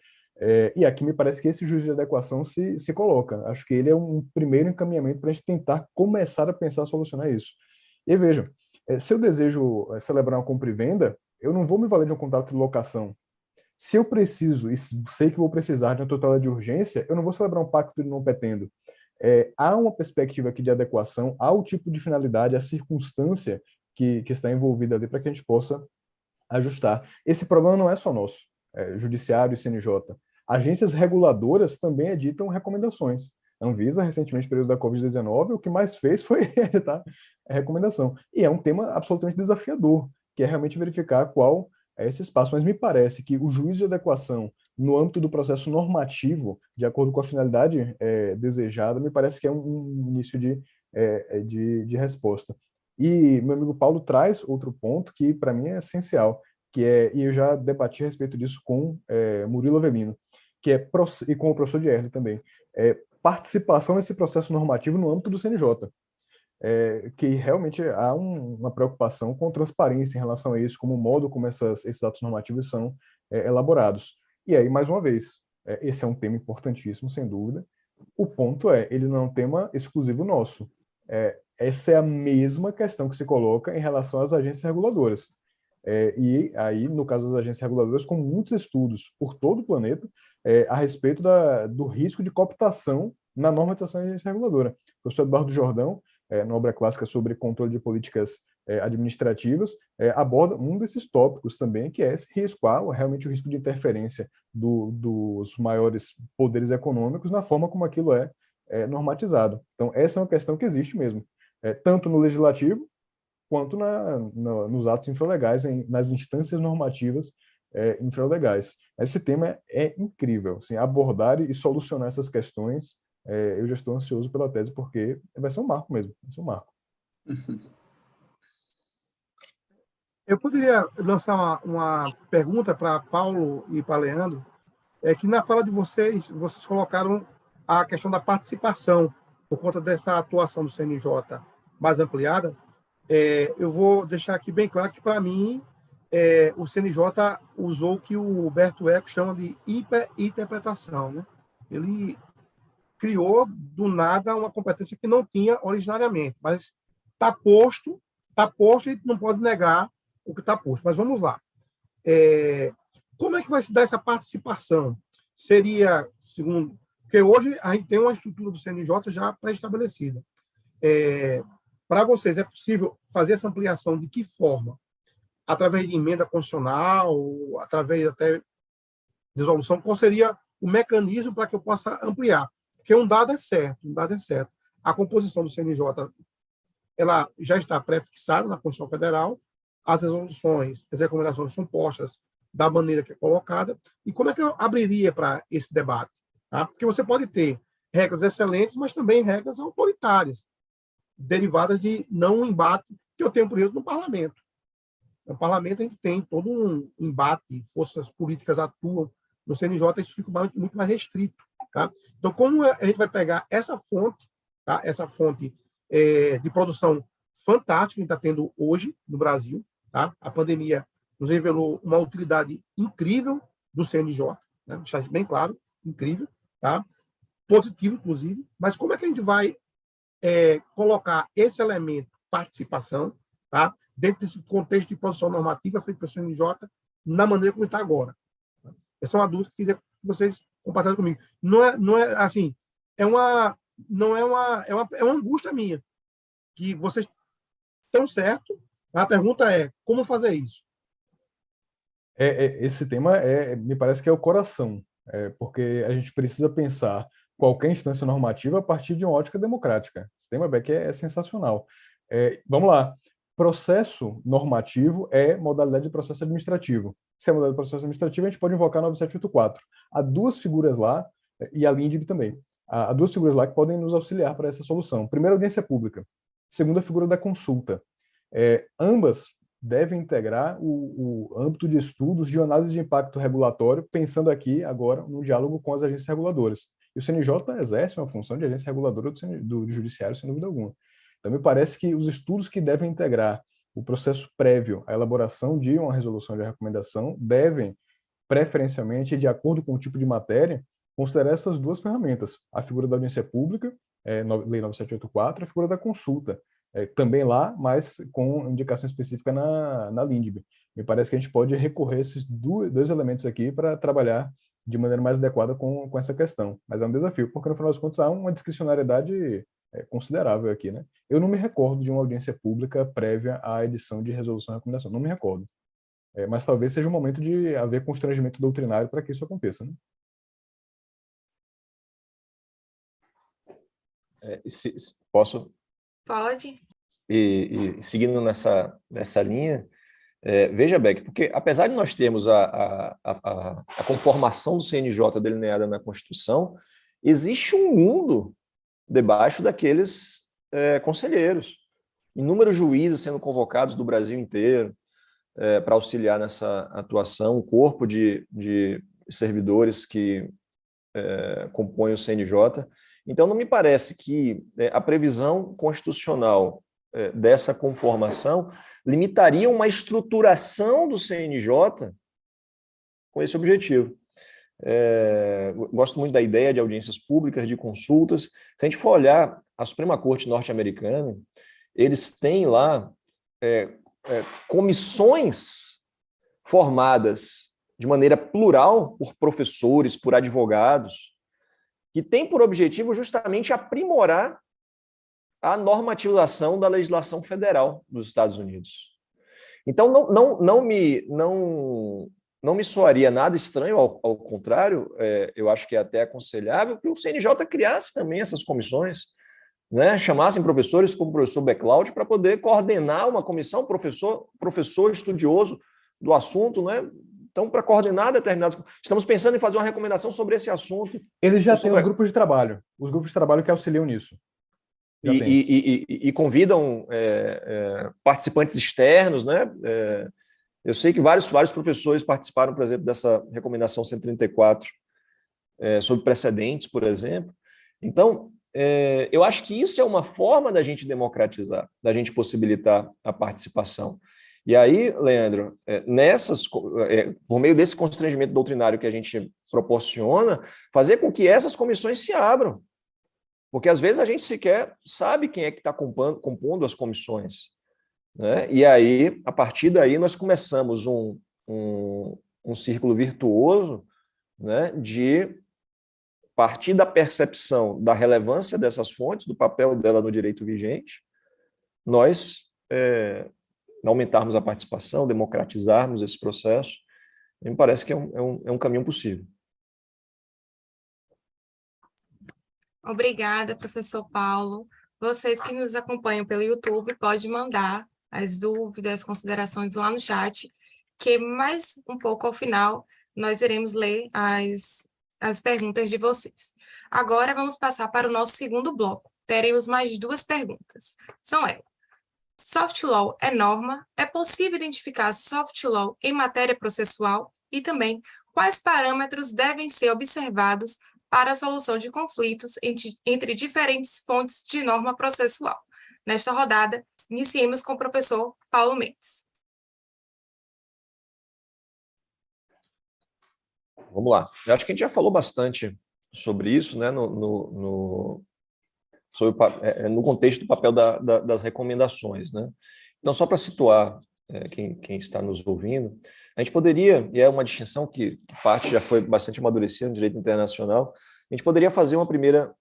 E aqui me parece que esse juízo de adequação se coloca. Acho que ele é um primeiro encaminhamento para a gente tentar começar a pensar solucionar isso. E vejam, se eu desejo celebrar uma compra e venda, eu não vou me valer de um contrato de locação. Se eu preciso e sei que vou precisar de uma tutela de urgência, eu não vou celebrar um pacto de não petendo. Há uma perspectiva aqui de adequação ao tipo de finalidade, à circunstância que está envolvida ali para que a gente possa ajustar. Esse problema não é só nosso, Judiciário e CNJ. Agências reguladoras também editam recomendações. A Anvisa, recentemente, no período da Covid-19, o que mais fez foi editar a recomendação. E é um tema absolutamente desafiador, que é realmente verificar qual é esse espaço. Mas me parece que o juízo de adequação no âmbito do processo normativo, de acordo com a finalidade desejada, me parece que é um início de resposta. E meu amigo Paulo traz outro ponto que, para mim, é essencial, e eu já debati a respeito disso com Murilo Avelino, e com o professor Dierle também, participação nesse processo normativo no âmbito do CNJ. Que realmente há uma preocupação com transparência em relação a isso, como o modo como esses atos normativos são elaborados. E aí, mais uma vez, esse é um tema importantíssimo, sem dúvida. O ponto ele não é um tema exclusivo nosso. Essa é a mesma questão que se coloca em relação às agências reguladoras. E aí, no caso das agências reguladoras, com muitos estudos por todo o planeta a respeito do risco de cooptação na normatização da agência reguladora. O professor Eduardo Jordão, na obra clássica sobre controle de políticas administrativas, aborda um desses tópicos também, que é esse risco, realmente o risco de interferência dos maiores poderes econômicos na forma como aquilo é normatizado. Então, essa é uma questão que existe mesmo, tanto no legislativo, quanto nos atos infralegais, nas instâncias normativas infralegais. Esse tema é incrível, assim, abordar e solucionar essas questões. Eu já estou ansioso pela tese, porque vai ser um marco mesmo, vai ser um marco. Eu poderia lançar uma pergunta para Paulo e para Leandro, que na fala de vocês colocaram a questão da participação, por conta dessa atuação do CNJ mais ampliada. Eu vou deixar aqui bem claro que, para mim, o CNJ usou o que o Humberto Eco chama de hiperinterpretação, né? Ele criou, do nada, uma competência que não tinha originariamente, mas está posto e a gente não pode negar o que está posto. Mas vamos lá. Como é que vai se dar essa participação? Seria, segundo... Porque hoje a gente tem uma estrutura do CNJ já pré-estabelecida. Para vocês, é possível fazer essa ampliação de que forma? Através de emenda constitucional, através até de resolução? Qual seria o mecanismo para que eu possa ampliar? Porque um dado é certo. A composição do CNJ ela já está pré-fixada na Constituição Federal, as resoluções, as recomendações são postas da maneira que é colocada. E como é que eu abriria para esse debate? Tá? Porque você pode ter regras excelentes, mas também regras autoritárias, derivadas de não embate que eu tenho, por exemplo, no parlamento. No parlamento a gente tem todo um embate, forças políticas atuam. No CNJ isso fica muito mais restrito. Tá? Então, como a gente vai pegar essa fonte, tá? Essa fonte de produção fantástica que a gente está tendo hoje no Brasil, tá? A pandemia nos revelou uma utilidade incrível do CNJ, né? Deixar isso bem claro, incrível, tá? Positivo, inclusive, mas como é que a gente vai colocar esse elemento participação, tá? Dentro desse contexto de produção normativa feito pelo CNJ, na maneira como está agora? Essa é uma dúvida que eu queria que vocês compartilhem comigo. Não é assim, é uma angústia minha, que vocês estão certos. A pergunta é, como fazer isso? Esse tema me parece que é o coração, porque a gente precisa pensar qualquer instância normativa a partir de uma ótica democrática. Esse tema, Beck, é sensacional. Vamos lá. Processo normativo é modalidade de processo administrativo. Se é modalidade de processo administrativo, a gente pode invocar 9784. Há duas figuras lá, e a LINDB também. Há duas figuras lá que podem nos auxiliar para essa solução. Primeiro, a audiência pública. Segunda, a figura da consulta. Ambas devem integrar o âmbito de estudos de análise de impacto regulatório, pensando aqui, agora, no diálogo com as agências reguladoras. E o CNJ exerce uma função de agência reguladora do Judiciário, sem dúvida alguma. Então, me parece que os estudos que devem integrar o processo prévio à elaboração de uma resolução de recomendação devem preferencialmente, de acordo com o tipo de matéria, considerar essas duas ferramentas, a figura da audiência pública, Lei 9784, a figura da consulta, também lá, mas com indicação específica na LINDB. Me parece que a gente pode recorrer a esses dois elementos aqui para trabalhar de maneira mais adequada com essa questão. Mas é um desafio, porque no final das contas há uma discricionariedade considerável aqui, né? Eu não me recordo de uma audiência pública prévia à edição de resolução e recomendação, não me recordo. Mas talvez seja o momento de haver constrangimento doutrinário para que isso aconteça, né? Posso? Pode. E seguindo nessa linha, veja, Beck, porque apesar de nós termos a conformação do CNJ delineada na Constituição, existe um mundo debaixo daqueles conselheiros. Inúmeros juízes sendo convocados do Brasil inteiro para auxiliar nessa atuação, um corpo de servidores que compõem o CNJ. Então, não me parece que a previsão constitucional dessa conformação limitaria uma estruturação do CNJ com esse objetivo. Gosto muito da ideia de audiências públicas, de consultas. Se a gente for olhar a Suprema Corte norte-americana, eles têm lá comissões formadas de maneira plural por professores, por advogados, que tem por objetivo justamente aprimorar a normatização da legislação federal dos Estados Unidos. Então, não me soaria nada estranho, ao contrário, eu acho que é até aconselhável que o CNJ criasse também essas comissões, né? Chamassem professores como o professor Beclaud para poder coordenar uma comissão, professor estudioso do assunto, né? Então, para coordenar determinados... Estamos pensando em fazer uma recomendação sobre esse assunto. Eles já têm os grupos de trabalho que auxiliam nisso. E convidam participantes externos, né? Eu sei que vários professores participaram, por exemplo, dessa recomendação 134 sobre precedentes, por exemplo. Então, eu acho que isso é uma forma da gente democratizar, da gente possibilitar a participação. E aí, Leandro, por meio desse constrangimento doutrinário que a gente proporciona, fazer com que essas comissões se abram. Porque, às vezes, a gente sequer sabe quem é que está compondo as comissões, né? E aí, a partir daí, nós começamos um círculo virtuoso, né, de partir da percepção da relevância dessas fontes, do papel dela no direito vigente, nós aumentarmos a participação, democratizarmos esse processo. Me parece que é um caminho possível. Obrigada, professor Paulo. Vocês que nos acompanham pelo YouTube, podem mandar as dúvidas, considerações lá no chat, que mais um pouco ao final nós iremos ler as perguntas de vocês. Agora vamos passar para o nosso segundo bloco. Teremos mais duas perguntas. São elas: soft law é norma? É possível identificar soft law em matéria processual? E também, quais parâmetros devem ser observados para a solução de conflitos entre diferentes fontes de norma processual? Nesta rodada, iniciemos com o professor Paulo Mendes. Vamos lá. Eu acho que a gente já falou bastante sobre isso, né, no contexto do papel das recomendações, né? Então, só para situar quem está nos ouvindo, a gente poderia, e é uma distinção que parte já foi bastante amadurecida no direito internacional, a gente poderia fazer uma primeira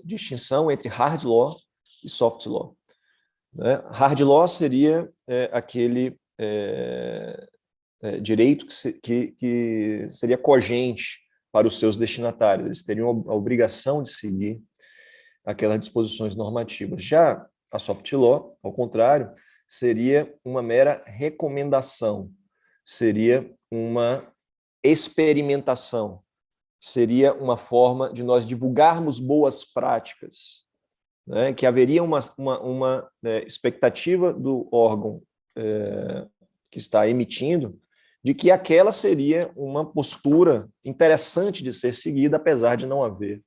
distinção entre hard law e soft law, né? Hard law seria aquele direito que seria cogente para os seus destinatários, eles teriam a obrigação de seguir aquelas disposições normativas. Já a soft law, ao contrário, seria uma mera recomendação, seria uma experimentação, seria uma forma de nós divulgarmos boas práticas, né? Que haveria uma expectativa do órgão que está emitindo de que aquela seria uma postura interessante de ser seguida, apesar de não haver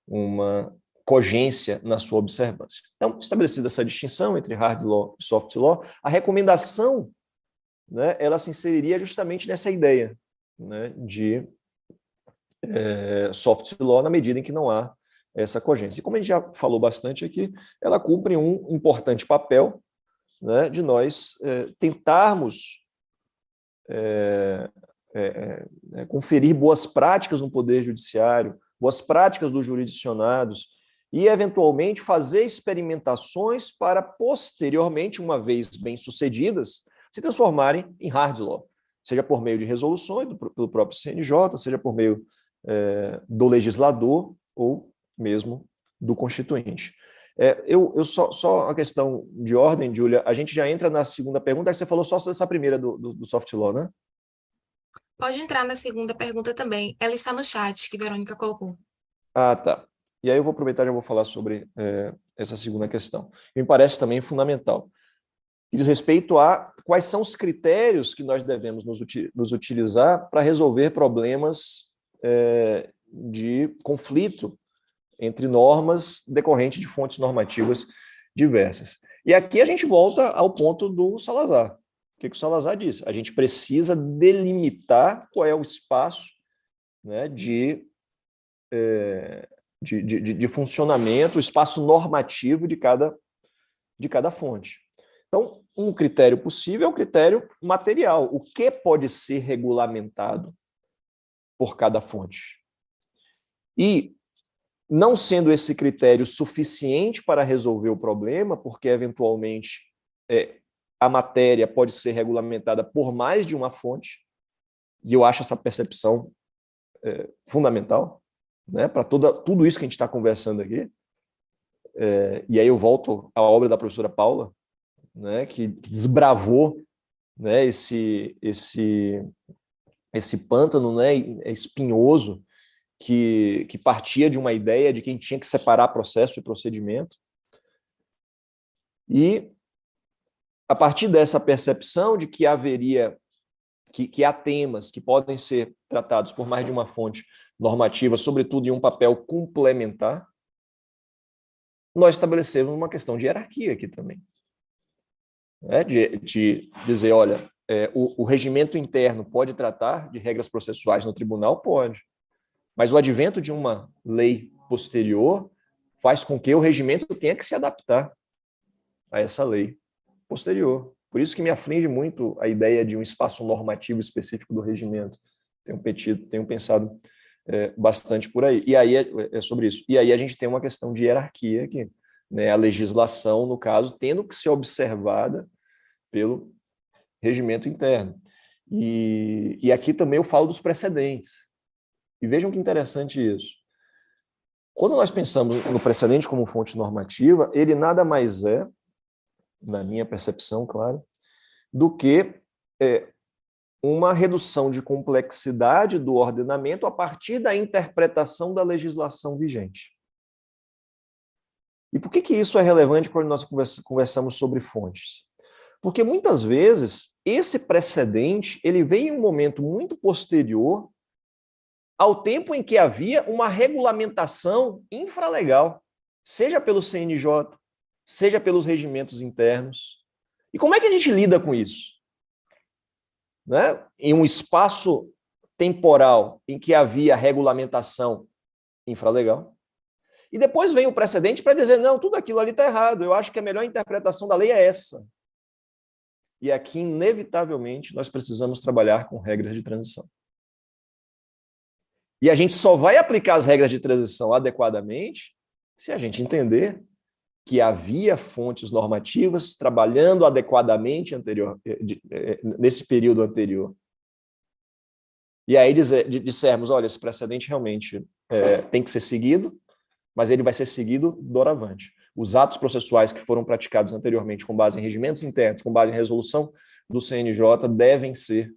uma cogência na sua observância. Então, estabelecida essa distinção entre hard law e soft law, a recomendação, né, ela se inseriria justamente nessa ideia, né, de soft law na medida em que não há essa cogência. E como a gente já falou bastante aqui, ela cumpre um importante papel, né, de nós tentarmos conferir boas práticas no Poder Judiciário, boas práticas dos jurisdicionados, e, eventualmente, fazer experimentações para, posteriormente, uma vez bem-sucedidas, se transformarem em hard law, seja por meio de resoluções pelo próprio CNJ, seja por meio do legislador ou mesmo do constituinte. Só a questão de ordem, Júlia, a gente já entra na segunda pergunta, aí você falou só dessa primeira do soft law, né? Pode entrar na segunda pergunta também. Ela está no chat, que Verônica colocou. Ah, tá. E aí eu vou aproveitar e já vou falar sobre essa segunda questão. Me parece também fundamental. E diz respeito a quais são os critérios que nós devemos nos utilizar para resolver problemas de conflito entre normas decorrentes de fontes normativas diversas. E aqui a gente volta ao ponto do Salazar. O que o Salazar diz? A gente precisa delimitar qual é o espaço, né, de funcionamento, o espaço normativo de cada fonte. Então, um critério possível é o critério material. O que pode ser regulamentado por cada fonte? E, não sendo esse critério suficiente para resolver o problema, porque, eventualmente, a matéria pode ser regulamentada por mais de uma fonte, e eu acho essa percepção fundamental, né, para tudo isso que a gente está conversando aqui. E aí eu volto à obra da professora Paula, né, que desbravou, né, esse pântano, né, espinhoso, que partia de uma ideia de que a gente tinha que separar processo e procedimento. E, a partir dessa percepção de que que há temas que podem ser tratados por mais de uma fonte normativa, sobretudo em um papel complementar, nós estabelecemos uma questão de hierarquia aqui também. De dizer, olha, o regimento interno pode tratar de regras processuais no tribunal? Pode. Mas o advento de uma lei posterior faz com que o regimento tenha que se adaptar a essa lei posterior. Por isso que me aflige muito a ideia de um espaço normativo específico do regimento. Tenho pensado bastante por aí. E aí é sobre isso. E aí a gente tem uma questão de hierarquia aqui, né? A legislação, no caso, tendo que ser observada pelo regimento interno. E aqui também eu falo dos precedentes. E vejam que interessante isso. Quando nós pensamos no precedente como fonte normativa, ele nada mais é, na minha percepção, claro, do que uma redução de complexidade do ordenamento a partir da interpretação da legislação vigente. E por que isso é relevante quando nós conversamos sobre fontes? Porque muitas vezes esse precedente ele vem em um momento muito posterior ao tempo em que havia uma regulamentação infralegal, seja pelo CNJ, seja pelos regimentos internos. E como é que a gente lida com isso? Né? Em um espaço temporal em que havia regulamentação infralegal. E depois vem o precedente para dizer, não, tudo aquilo ali está errado, eu acho que a melhor interpretação da lei é essa. E aqui, inevitavelmente, nós precisamos trabalhar com regras de transição. E a gente só vai aplicar as regras de transição adequadamente se a gente entender que havia fontes normativas trabalhando adequadamente nesse período anterior. E aí dissermos, olha, esse precedente realmente tem que ser seguido, mas ele vai ser seguido doravante. Os atos processuais que foram praticados anteriormente com base em regimentos internos, com base em resolução do CNJ, devem ser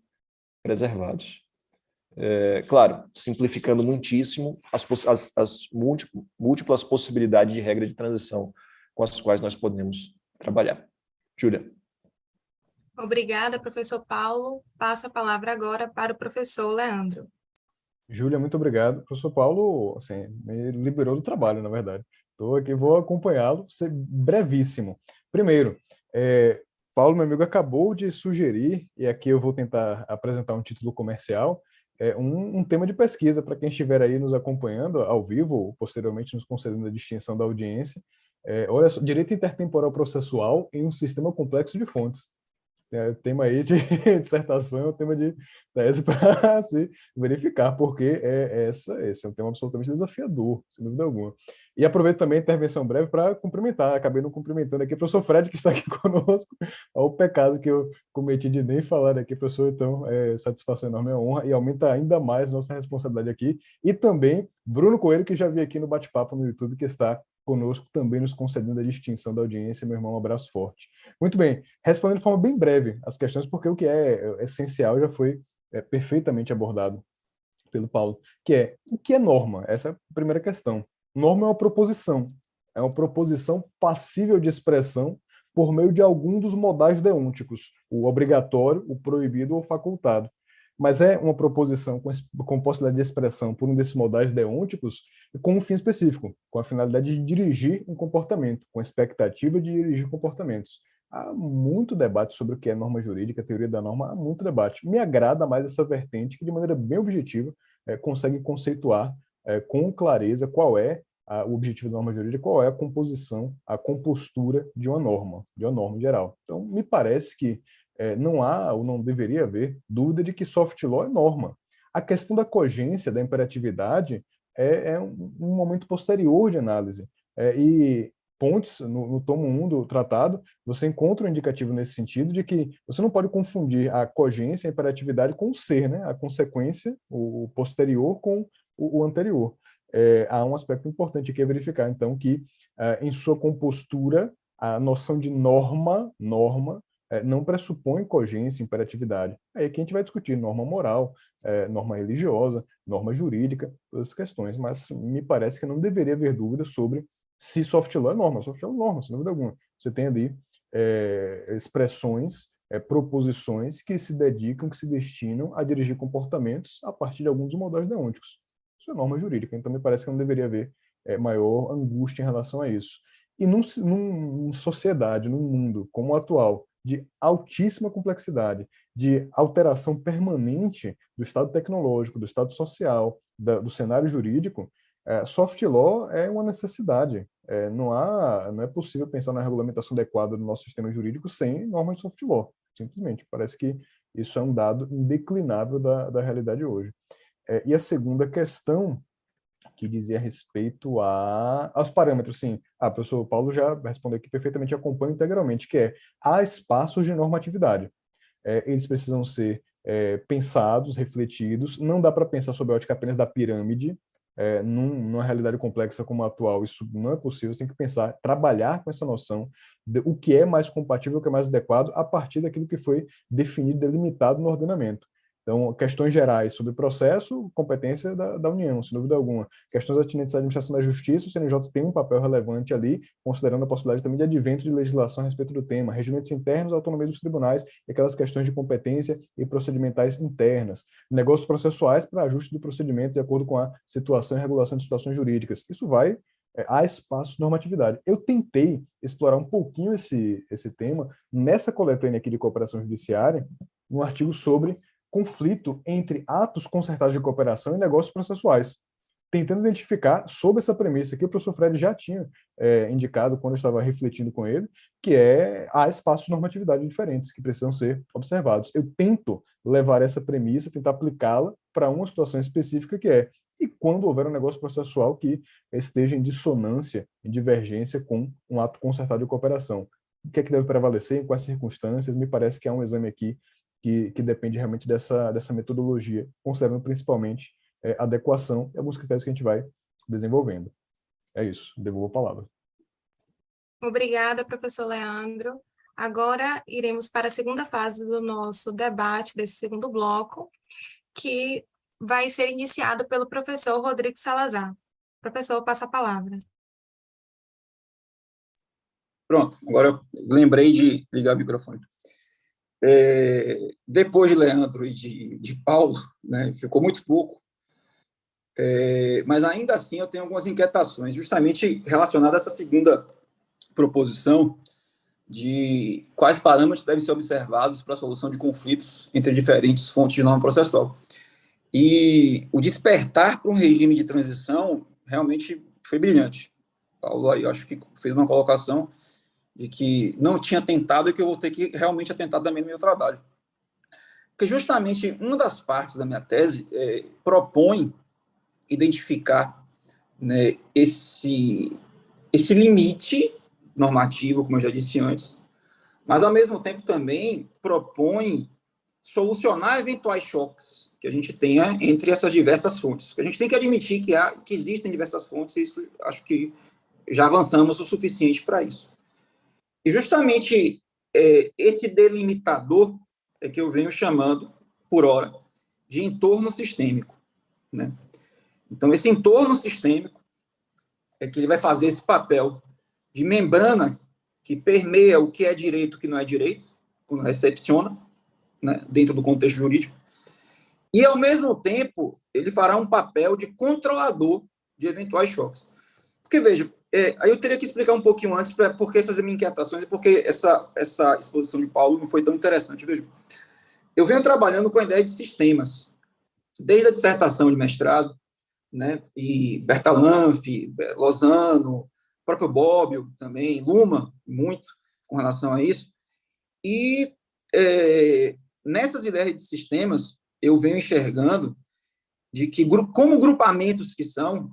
preservados. Claro, simplificando muitíssimo as múltiplas possibilidades de regra de transição com as quais nós podemos trabalhar. Júlia. Obrigada, professor Paulo. Passo a palavra agora para o professor Leandro. Júlia, muito obrigado. O professor Paulo, assim, me liberou do trabalho, na verdade. Estou aqui, vou acompanhá-lo, ser brevíssimo. Primeiro, Paulo, meu amigo, acabou de sugerir, e aqui eu vou tentar apresentar um título comercial, um tema de pesquisa para quem estiver aí nos acompanhando ao vivo, ou posteriormente nos concedendo a distinção da audiência. Olha só, direito intertemporal processual em um sistema complexo de fontes. Tema aí de dissertação, tema de tese para se verificar, porque esse é um tema absolutamente desafiador, sem dúvida alguma. E aproveito também a intervenção breve para cumprimentar, acabei não cumprimentando aqui o professor Fred, que está aqui conosco, ao pecado que eu cometi de nem falar aqui, professor, então, satisfação enorme, é honra, e aumenta ainda mais nossa responsabilidade aqui, e também Bruno Coelho, que já vi aqui no bate-papo no YouTube, que está conosco, também nos concedendo a distinção da audiência. Meu irmão, um abraço forte. Muito bem, respondendo de forma bem breve as questões, porque o que é essencial já foi perfeitamente abordado pelo Paulo, que é o que é norma? Essa é a primeira questão. Norma é uma proposição passível de expressão por meio de algum dos modais deônticos, o obrigatório, o proibido ou facultado. Mas é uma proposição com possibilidade de expressão por um desses modais deônticos com um fim específico, com a finalidade de dirigir um comportamento, com a expectativa de dirigir comportamentos. Há muito debate sobre o que é norma jurídica, teoria da norma, há muito debate. Me agrada mais essa vertente que, de maneira bem objetiva, consegue conceituar com clareza qual é o objetivo da norma jurídica, qual é a composição, a compostura de uma norma em geral. Então, me parece que não há ou não deveria haver dúvida de que soft law é norma. A questão da cogência, da imperatividade, é um momento posterior de análise. E Pontes, no tomo 1 do tratado, você encontra um indicativo nesse sentido de que você não pode confundir a cogência, a imperatividade com o ser, né? A consequência, o posterior com o anterior. Há um aspecto importante aqui a verificar, então, que em sua compostura, a noção de norma não pressupõe cogência, imperatividade. Aí que a gente vai discutir norma moral, norma religiosa, norma jurídica, todas essas questões, mas me parece que não deveria haver dúvida sobre se soft law é norma. Soft law é norma, sem dúvida alguma. Você tem ali expressões, proposições que se dedicam, que se destinam a dirigir comportamentos a partir de alguns dos modais deônticos. Isso é norma jurídica, então me parece que não deveria haver maior angústia em relação a isso. E numa sociedade, num mundo como o atual, de altíssima complexidade, de alteração permanente do estado tecnológico, do estado social, do cenário jurídico, soft law é uma necessidade. Não é possível pensar na regulamentação adequada do nosso sistema jurídico sem normas de soft law. Simplesmente, parece que isso é um dado indeclinável da realidade hoje. E a segunda questão, que dizia respeito aos parâmetros, sim. O professor Paulo já respondeu aqui perfeitamente, acompanha integralmente, que há espaços de normatividade. Eles precisam ser pensados, refletidos, não dá para pensar sob a ótica apenas da pirâmide, numa realidade complexa como a atual, isso não é possível, você tem que pensar, trabalhar com essa noção de o que é mais compatível, o que é mais adequado, a partir daquilo que foi definido, delimitado no ordenamento. Então, questões gerais sobre o processo, competência da União, sem dúvida alguma. Questões atinentes à administração da justiça, o CNJ tem um papel relevante ali, considerando a possibilidade também de advento de legislação a respeito do tema. Regimentos internos, autonomia dos tribunais e aquelas questões de competência e procedimentais internas. Negócios processuais para ajuste do procedimento de acordo com a situação e regulação de situações jurídicas. Isso vai há espaço de normatividade. Eu tentei explorar um pouquinho esse tema nessa coletânea aqui de cooperação judiciária, um artigo sobre conflito entre atos concertados de cooperação e negócios processuais, tentando identificar, sob essa premissa que o professor Fred já tinha indicado quando eu estava refletindo com ele, que há espaços de normatividade diferentes que precisam ser observados. Eu tento levar essa premissa, tentar aplicá-la para uma situação específica e quando houver um negócio processual que esteja em dissonância, em divergência com um ato concertado de cooperação. O que é que deve prevalecer, em quais circunstâncias? Me parece que há um exame aqui que depende realmente dessa metodologia, considerando principalmente adequação e alguns critérios que a gente vai desenvolvendo. É isso, devolvo a palavra. Obrigada, professor Leandro. Agora iremos para a segunda fase do nosso debate, desse segundo bloco, que vai ser iniciado pelo professor Rodrigo Salazar. Professor, passa a palavra. Pronto, agora eu lembrei de ligar o microfone. Depois de Leandro e de Paulo, né, ficou muito pouco, mas ainda assim eu tenho algumas inquietações, justamente relacionadas a essa segunda proposição de quais parâmetros devem ser observados para a solução de conflitos entre diferentes fontes de norma processual. E o despertar para um regime de transição realmente foi brilhante. Paulo aí, eu acho que fez uma colocação de que não tinha tentado e que eu vou ter que realmente atentar também no meu trabalho. Porque justamente uma das partes da minha tese propõe identificar, né, esse limite normativo, como eu já disse antes, mas, ao mesmo tempo, também propõe solucionar eventuais choques que a gente tenha entre essas diversas fontes. A gente tem que admitir que existem diversas fontes, e isso acho que já avançamos o suficiente para isso. E justamente esse delimitador é que eu venho chamando, por hora, de entorno sistêmico, né? Então, esse entorno sistêmico é que ele vai fazer esse papel de membrana que permeia o que é direito e o que não é direito, quando recepciona, né, dentro do contexto jurídico, e, ao mesmo tempo, ele fará um papel de controlador de eventuais choques. Porque, veja, aí eu teria que explicar um pouquinho antes por que essas minhas inquietações e por que essa exposição de Paulo não foi tão interessante. Veja, eu venho trabalhando com a ideia de sistemas, desde a dissertação de mestrado, né, e Bertalanffy, Lozano, próprio Bobbio também, Luhmann, muito com relação a isso. E nessas ideias de sistemas, eu venho enxergando de que, como grupamentos que são,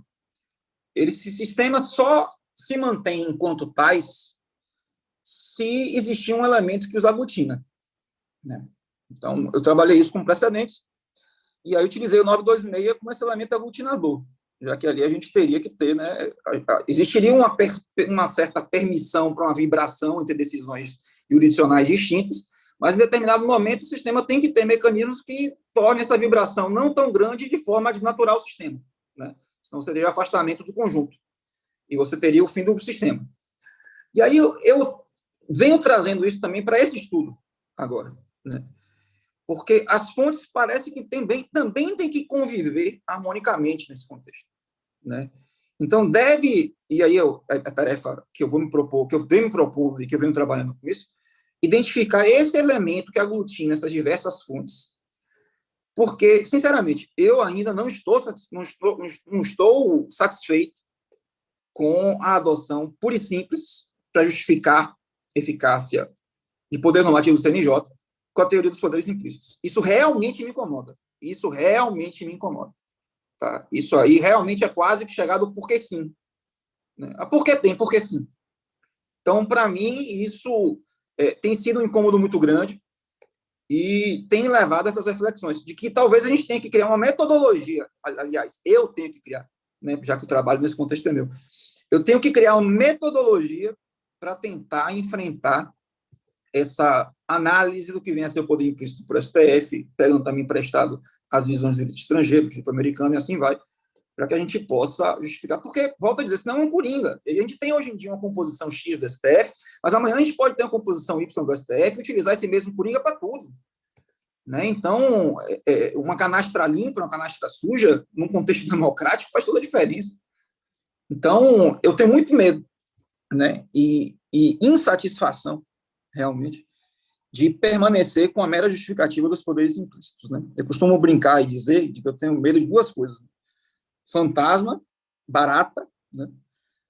esses sistemas só se mantêm enquanto tais se existir um elemento que os aglutina, né? Então, eu trabalhei isso com precedentes, e aí utilizei o 926 como esse elemento aglutinador, já que ali a gente teria que ter, né, existiria uma certa permissão para uma vibração entre decisões jurisdicionais distintas, mas em determinado momento o sistema tem que ter mecanismos que tornem essa vibração não tão grande de forma a desnaturar o sistema, né? Senão você teria o afastamento do conjunto, e você teria o fim do sistema. E aí eu venho trazendo isso também para esse estudo agora, né? Porque as fontes parece que também têm que conviver harmonicamente nesse contexto, né? Então, e aí a tarefa que eu vou me propor, que eu venho me propondo e que eu venho trabalhando com isso, identificar esse elemento que aglutina essas diversas fontes. Porque, sinceramente, eu ainda não estou satisfeito com a adoção pura e simples para justificar eficácia de poder normativo do CNJ com a teoria dos poderes implícitos. Isso realmente me incomoda. Tá? Isso aí realmente é quase que chegar do porque sim, né? Porque sim. Então, para mim, isso tem sido um incômodo muito grande e tem me levado a essas reflexões de que talvez a gente tenha que criar uma metodologia. Aliás, eu tenho que criar, né, já que o trabalho nesse contexto é meu. Eu tenho que criar uma metodologia para tentar enfrentar essa análise do que vem a ser o poder implícito por STF, pegando também emprestado as visões do direito estrangeiro, do direito americano, e assim vai, para que a gente possa justificar. Porque, volto a dizer, senão é um coringa. A gente tem hoje em dia uma composição X do STF, mas amanhã a gente pode ter uma composição Y do STF e utilizar esse mesmo coringa para tudo, né? Então, uma canastra limpa, uma canastra suja, num contexto democrático, faz toda a diferença. Então, eu tenho muito medo, né, e insatisfação, realmente, de permanecer com a mera justificativa dos poderes implícitos, né? Eu costumo brincar e dizer que eu tenho medo de duas coisas: fantasma, barata, né?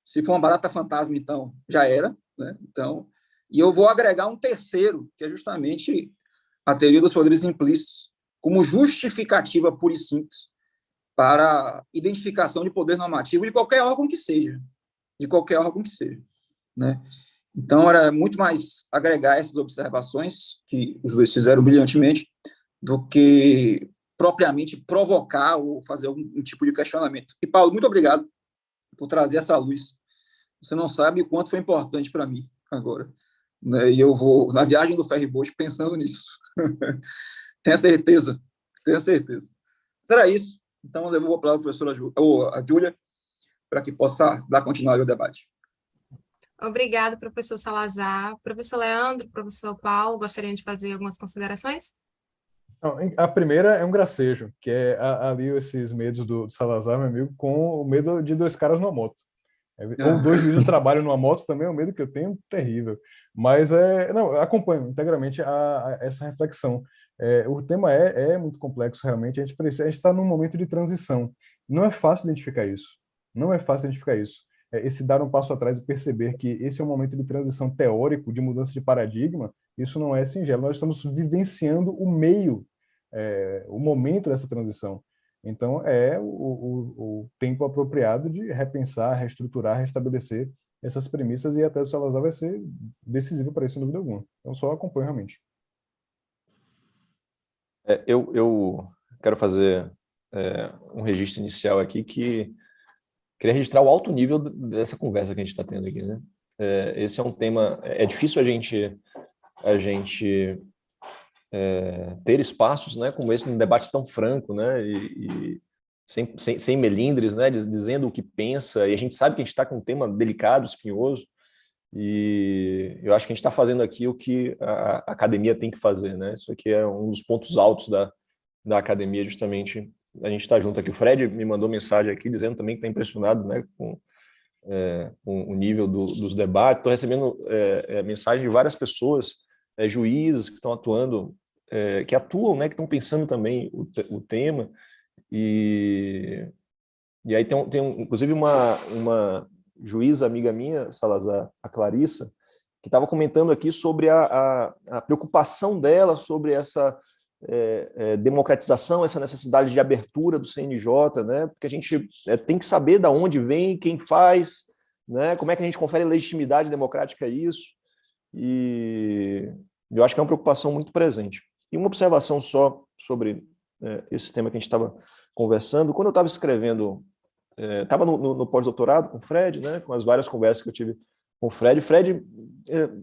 Se for uma barata fantasma, então já era, né? Então, e eu vou agregar um terceiro, que é justamente a teoria dos poderes implícitos como justificativa pura e simples para identificação de poder normativo de qualquer órgão que seja, né? Então, era muito mais agregar essas observações, que os dois fizeram brilhantemente, do que propriamente provocar ou fazer algum tipo de questionamento. E, Paulo, muito obrigado por trazer essa luz. Você não sabe o quanto foi importante para mim agora, né? E eu vou, na viagem do ferryboat, pensando nisso. Tenha certeza. Será isso. Então, eu devolvo a palavra à professora a Júlia, para que possa dar continuidade ao debate. Obrigada, professor Salazar. Professor Leandro, professor Paulo, gostariam de fazer algumas considerações? Não, a primeira é um gracejo, que é ali esses medos do Salazar, meu amigo, com o medo de dois caras numa moto. Ou dois juízes trabalham numa moto também, é um medo que eu tenho terrível. Mas, não, eu acompanho integralmente essa reflexão. O tema é muito complexo, realmente. A gente está num momento de transição. Não é fácil identificar isso. Não é fácil identificar isso. Esse dar um passo atrás e perceber que esse é um momento de transição teórico, de mudança de paradigma, isso não é singelo. Nós estamos vivenciando o meio, o momento dessa transição. Então, é o tempo apropriado de repensar, reestruturar, restabelecer essas premissas, e a tese do Salazar vai ser decisiva para isso, sem dúvida alguma. Então, só acompanho realmente. Eu quero fazer um registro inicial aqui, que queria registrar o alto nível dessa conversa que a gente está tendo aqui, né? Esse é um tema, é difícil a gente ter espaços, né, como esse, num debate tão franco, né, e sem melindres, né, dizendo o que pensa, e a gente sabe que a gente está com um tema delicado, espinhoso, e eu acho que a gente está fazendo aqui o que a academia tem que fazer, né? Isso aqui é um dos pontos altos da academia, justamente. A gente está junto aqui. O Fred me mandou mensagem aqui dizendo também que está impressionado, né, com o nível dos debates. Estou recebendo mensagem de várias pessoas, juízes que estão atuando, que atuam, né, que estão pensando também o tema. E aí tem inclusive uma juíza amiga minha, Salazar, a Clarissa, que estava comentando aqui sobre a preocupação dela sobre essa democratização, essa necessidade de abertura do CNJ, né? Porque a gente tem que saber de onde vem, quem faz, né? Como é que a gente confere legitimidade democrática a isso. E eu acho que é uma preocupação muito presente. E uma observação só sobre esse tema que a gente estava conversando. Quando eu estava escrevendo, estava no pós-doutorado com o Fred, né, com as várias conversas que eu tive com o Fred. Fred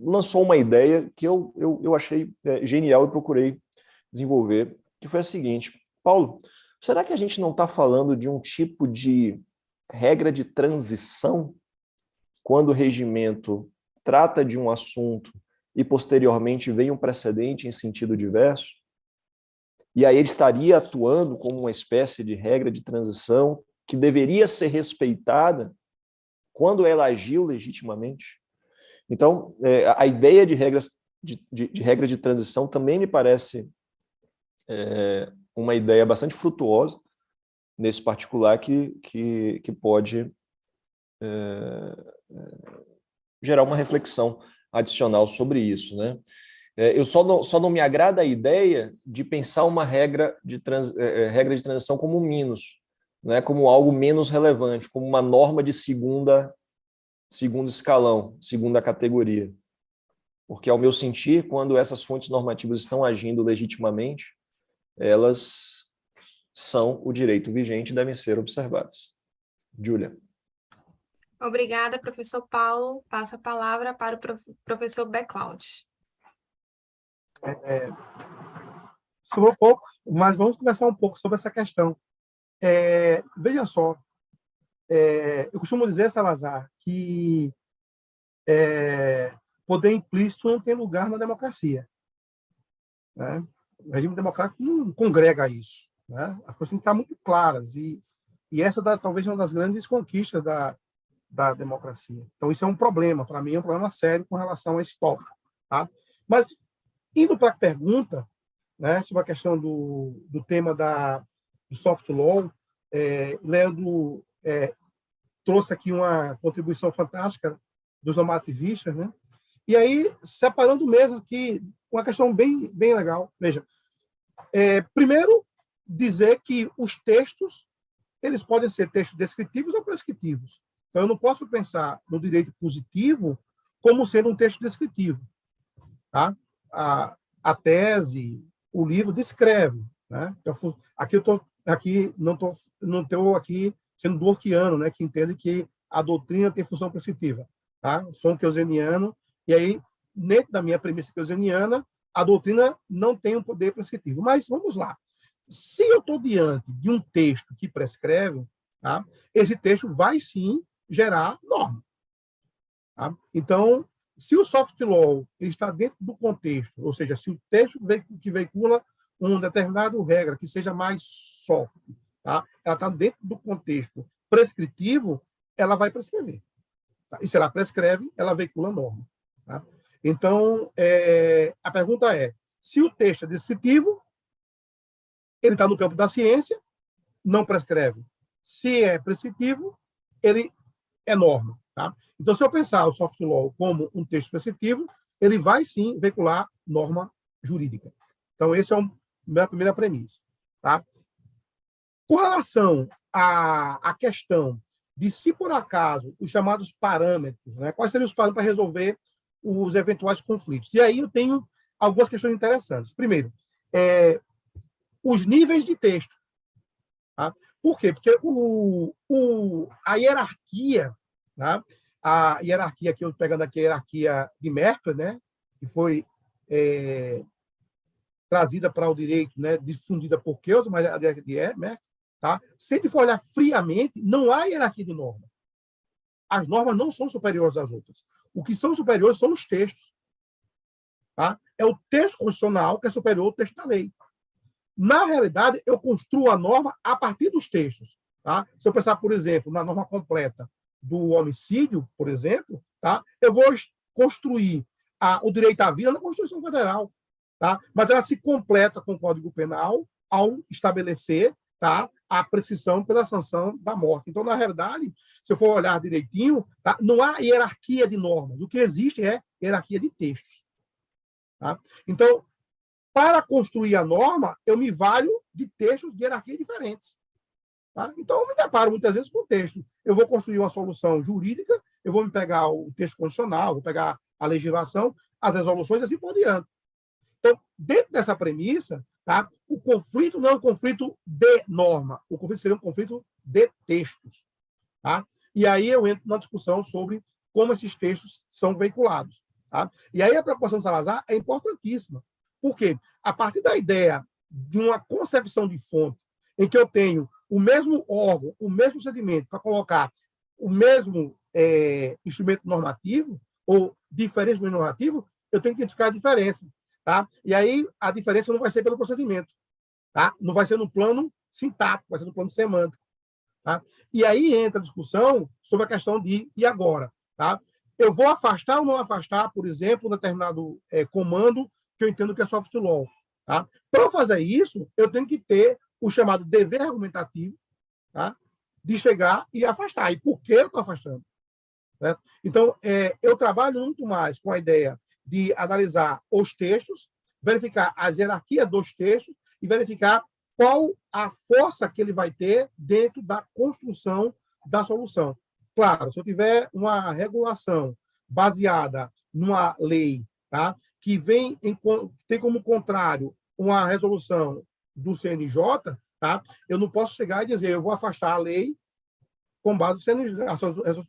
lançou uma ideia que eu achei genial e procurei desenvolver, que foi a seguinte: Paulo, será que a gente não está falando de um tipo de regra de transição quando o regimento trata de um assunto e posteriormente vem um precedente em sentido diverso? E aí ele estaria atuando como uma espécie de regra de transição que deveria ser respeitada quando ela agiu legitimamente? Então, a ideia de regras de regra de transição também me parece uma ideia bastante frutuosa nesse particular, que pode gerar uma reflexão adicional sobre isso, né? Eu só não me agrada a ideia de pensar uma regra de transição como menos, né? Como algo menos relevante, como uma norma de segundo escalão, segunda categoria. Porque, ao meu sentir, quando essas fontes normativas estão agindo legitimamente, elas são o direito vigente e devem ser observadas. Júlia. Obrigada, professor Paulo. Passo a palavra para o professor Baclaud. Sobrou pouco, mas vamos conversar um pouco sobre essa questão. Veja só, eu costumo dizer, Salazar, que poder implícito não tem lugar na democracia, né? O regime democrático não congrega isso, né? As coisas têm que estar muito claras, e essa talvez uma das grandes conquistas da democracia. Então, isso é um problema, para mim é um problema sério com relação a esse tópico, tá? Mas, indo para a pergunta, né, sobre a questão do tema do soft law, Leandro trouxe aqui uma contribuição fantástica dos normativistas, né? E aí, separando mesmo aqui, uma questão bem legal. Veja, primeiro, dizer que os textos, eles podem ser textos descritivos ou prescritivos. Então, eu não posso pensar no direito positivo como sendo um texto descritivo, tá? A tese, o livro descreve, né? Então, não estou aqui sendo dworkiano, né, que entende que a doutrina tem função prescritiva, tá? Sou um keuseniano, e aí, dentro da minha premissa keuseniana, a doutrina não tem um poder prescritivo. Mas vamos lá. Se eu estou diante de um texto que prescreve, tá, esse texto vai sim gerar norma, tá? Então, se o soft law está dentro do contexto, ou seja, se o texto que veicula uma determinada regra que seja mais soft, tá, ela está dentro do contexto prescritivo, ela vai prescrever. Tá? E se ela prescreve, ela veicula norma. Tá? Então, a pergunta é, se o texto é descritivo, ele está no campo da ciência, não prescreve. Se é prescritivo, ele é norma. Tá? Então, se eu pensar o soft law como um texto prescritivo, ele vai, sim, veicular norma jurídica. Então, essa é a minha primeira premissa. Tá? Com relação à questão de se, por acaso, os chamados parâmetros, né? Quais seriam os parâmetros para resolver os eventuais conflitos? E aí eu tenho algumas questões interessantes. Primeiro, os níveis de texto. Tá? Por quê? Porque a hierarquia, tá? A hierarquia, que eu estou pegando aqui, a hierarquia de Merkle, né? Que foi trazida para o direito, né? Difundida por Kelsen, mas a hierarquia de Merkle, tá? Se ele for olhar friamente, não há hierarquia de norma. As normas não são superiores às outras. O que são superiores são os textos. Tá? É o texto constitucional que é superior ao texto da lei. Na realidade, eu construo a norma a partir dos textos. Tá? Se eu pensar, por exemplo, na norma completa do homicídio, por exemplo, tá? Eu vou construir o direito à vida na Constituição Federal. Tá? Mas ela se completa com o Código Penal ao estabelecer, tá, a prescrição pela sanção da morte. Então, na realidade, se eu for olhar direitinho, tá, não há hierarquia de normas. O que existe é hierarquia de textos. Tá? Então, para construir a norma, eu me valho de textos de hierarquia diferentes. Tá? Então, eu me deparo muitas vezes com o texto. Eu vou construir uma solução jurídica, eu vou me pegar o texto constitucional, vou pegar a legislação, as resoluções, assim por diante. Então, dentro dessa premissa, tá, o conflito não é um conflito de norma, o conflito seria um conflito de textos. Tá? E aí eu entro na discussão sobre como esses textos são veiculados. Tá? E aí a preocupação de Salazar é importantíssima. Por quê? A partir da ideia de uma concepção de fonte, em que eu tenho o mesmo órgão, o mesmo procedimento para colocar o mesmo instrumento normativo, ou diferente do normativo, eu tenho que identificar a diferença. Tá? E aí a diferença não vai ser pelo procedimento. Tá? Não vai ser no plano sintático, vai ser no plano semântico. Tá? E aí entra a discussão sobre a questão de e agora? Tá? Eu vou afastar ou não afastar, por exemplo, um determinado comando que eu entendo que é soft law. Tá? Para fazer isso, eu tenho que ter o chamado dever argumentativo, tá? De chegar e afastar. E por que eu estou afastando? Certo? Então, eu trabalho muito mais com a ideia de analisar os textos, verificar as hierarquias dos textos e verificar qual a força que ele vai ter dentro da construção da solução. Claro, se eu tiver uma regulação baseada numa lei, tá, que tem como contrário uma resolução do CNJ, tá, eu não posso chegar e dizer eu vou afastar a lei com base na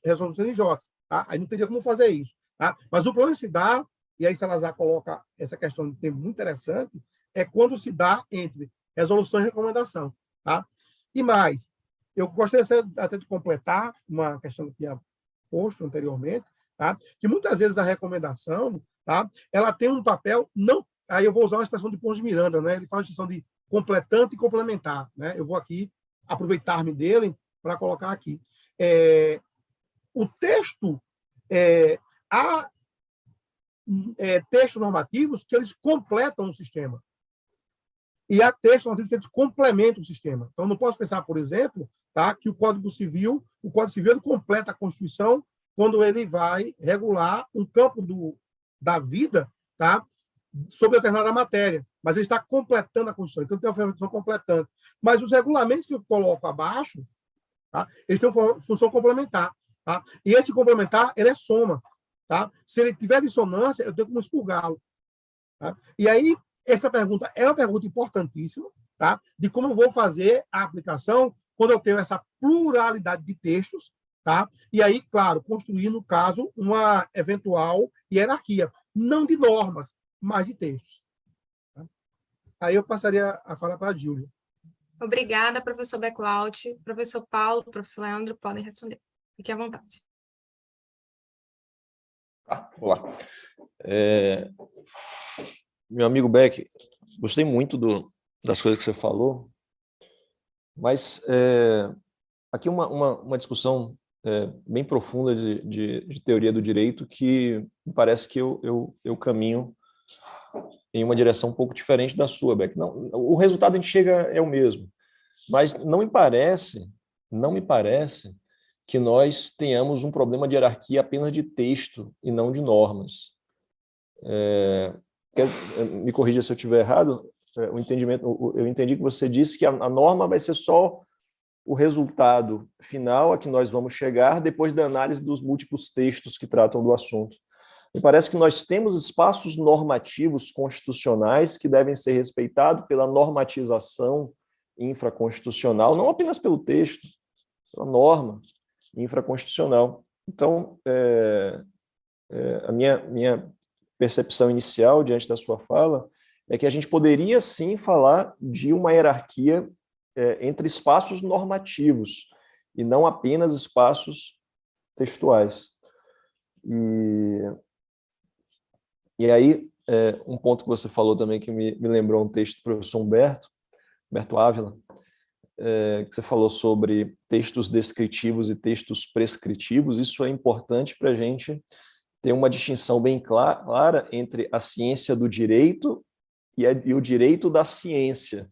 resolução do CNJ. Tá? Aí não teria como fazer isso. Tá? Mas o problema se dá, e aí Salazar coloca essa questão de tempo muito interessante, é quando se dá entre resolução e recomendação. Tá? E mais, eu gostaria até de completar uma questão que tinha posto anteriormente, tá? Que muitas vezes a recomendação, tá, ela tem um papel, não, aí eu vou usar uma expressão de Pons de Miranda, né? Ele faz a distinção de completante e complementar. Né? Eu vou aqui aproveitar-me dele para colocar aqui. O texto, há textos normativos que eles completam o sistema. E há textos normativos que eles complementam o sistema. Então, não posso pensar, por exemplo, tá, que o Código Civil ele completa a Constituição quando ele vai regular um campo da vida, tá, sobre determinada matéria. Mas ele está completando a Constituição. Então, tem uma função completando. Mas os regulamentos que eu coloco abaixo, tá, eles têm uma função complementar. Tá? E esse complementar, ele é soma. Tá? Se ele tiver dissonância, eu tenho como expurgá-lo. Tá? E aí, essa pergunta é uma pergunta importantíssima, tá? De como eu vou fazer a aplicação quando eu tenho essa pluralidade de textos, tá? E aí, claro, construir, no caso, uma eventual hierarquia, não de normas, mas de textos. Tá? Aí eu passaria a falar para a Júlia. Obrigada, professor Beclaut. Professor Paulo, professor Leandro, podem responder. Fique à vontade. Olá. Meu amigo Beck, gostei muito das coisas que você falou, mas aqui uma discussão bem profunda de teoria do direito que me parece que eu caminho em uma direção um pouco diferente da sua, Beck. Não, o resultado a gente chega é o mesmo, mas não me parece que nós tenhamos um problema de hierarquia apenas de texto e não de normas. Me corrija se eu estiver errado, eu entendi que você disse que a norma vai ser só o resultado final a que nós vamos chegar depois da análise dos múltiplos textos que tratam do assunto. Me parece que nós temos espaços normativos constitucionais que devem ser respeitados pela normatização infraconstitucional, não apenas pelo texto, pela norma infraconstitucional. Então, a minha percepção inicial diante da sua fala é que a gente poderia sim falar de uma hierarquia entre espaços normativos e não apenas espaços textuais. E aí, um ponto que você falou também que me lembrou um texto do professor Humberto Ávila, que você falou sobre textos descritivos e textos prescritivos. Isso é importante para a gente ter uma distinção bem clara entre a ciência do direito e o direito da ciência,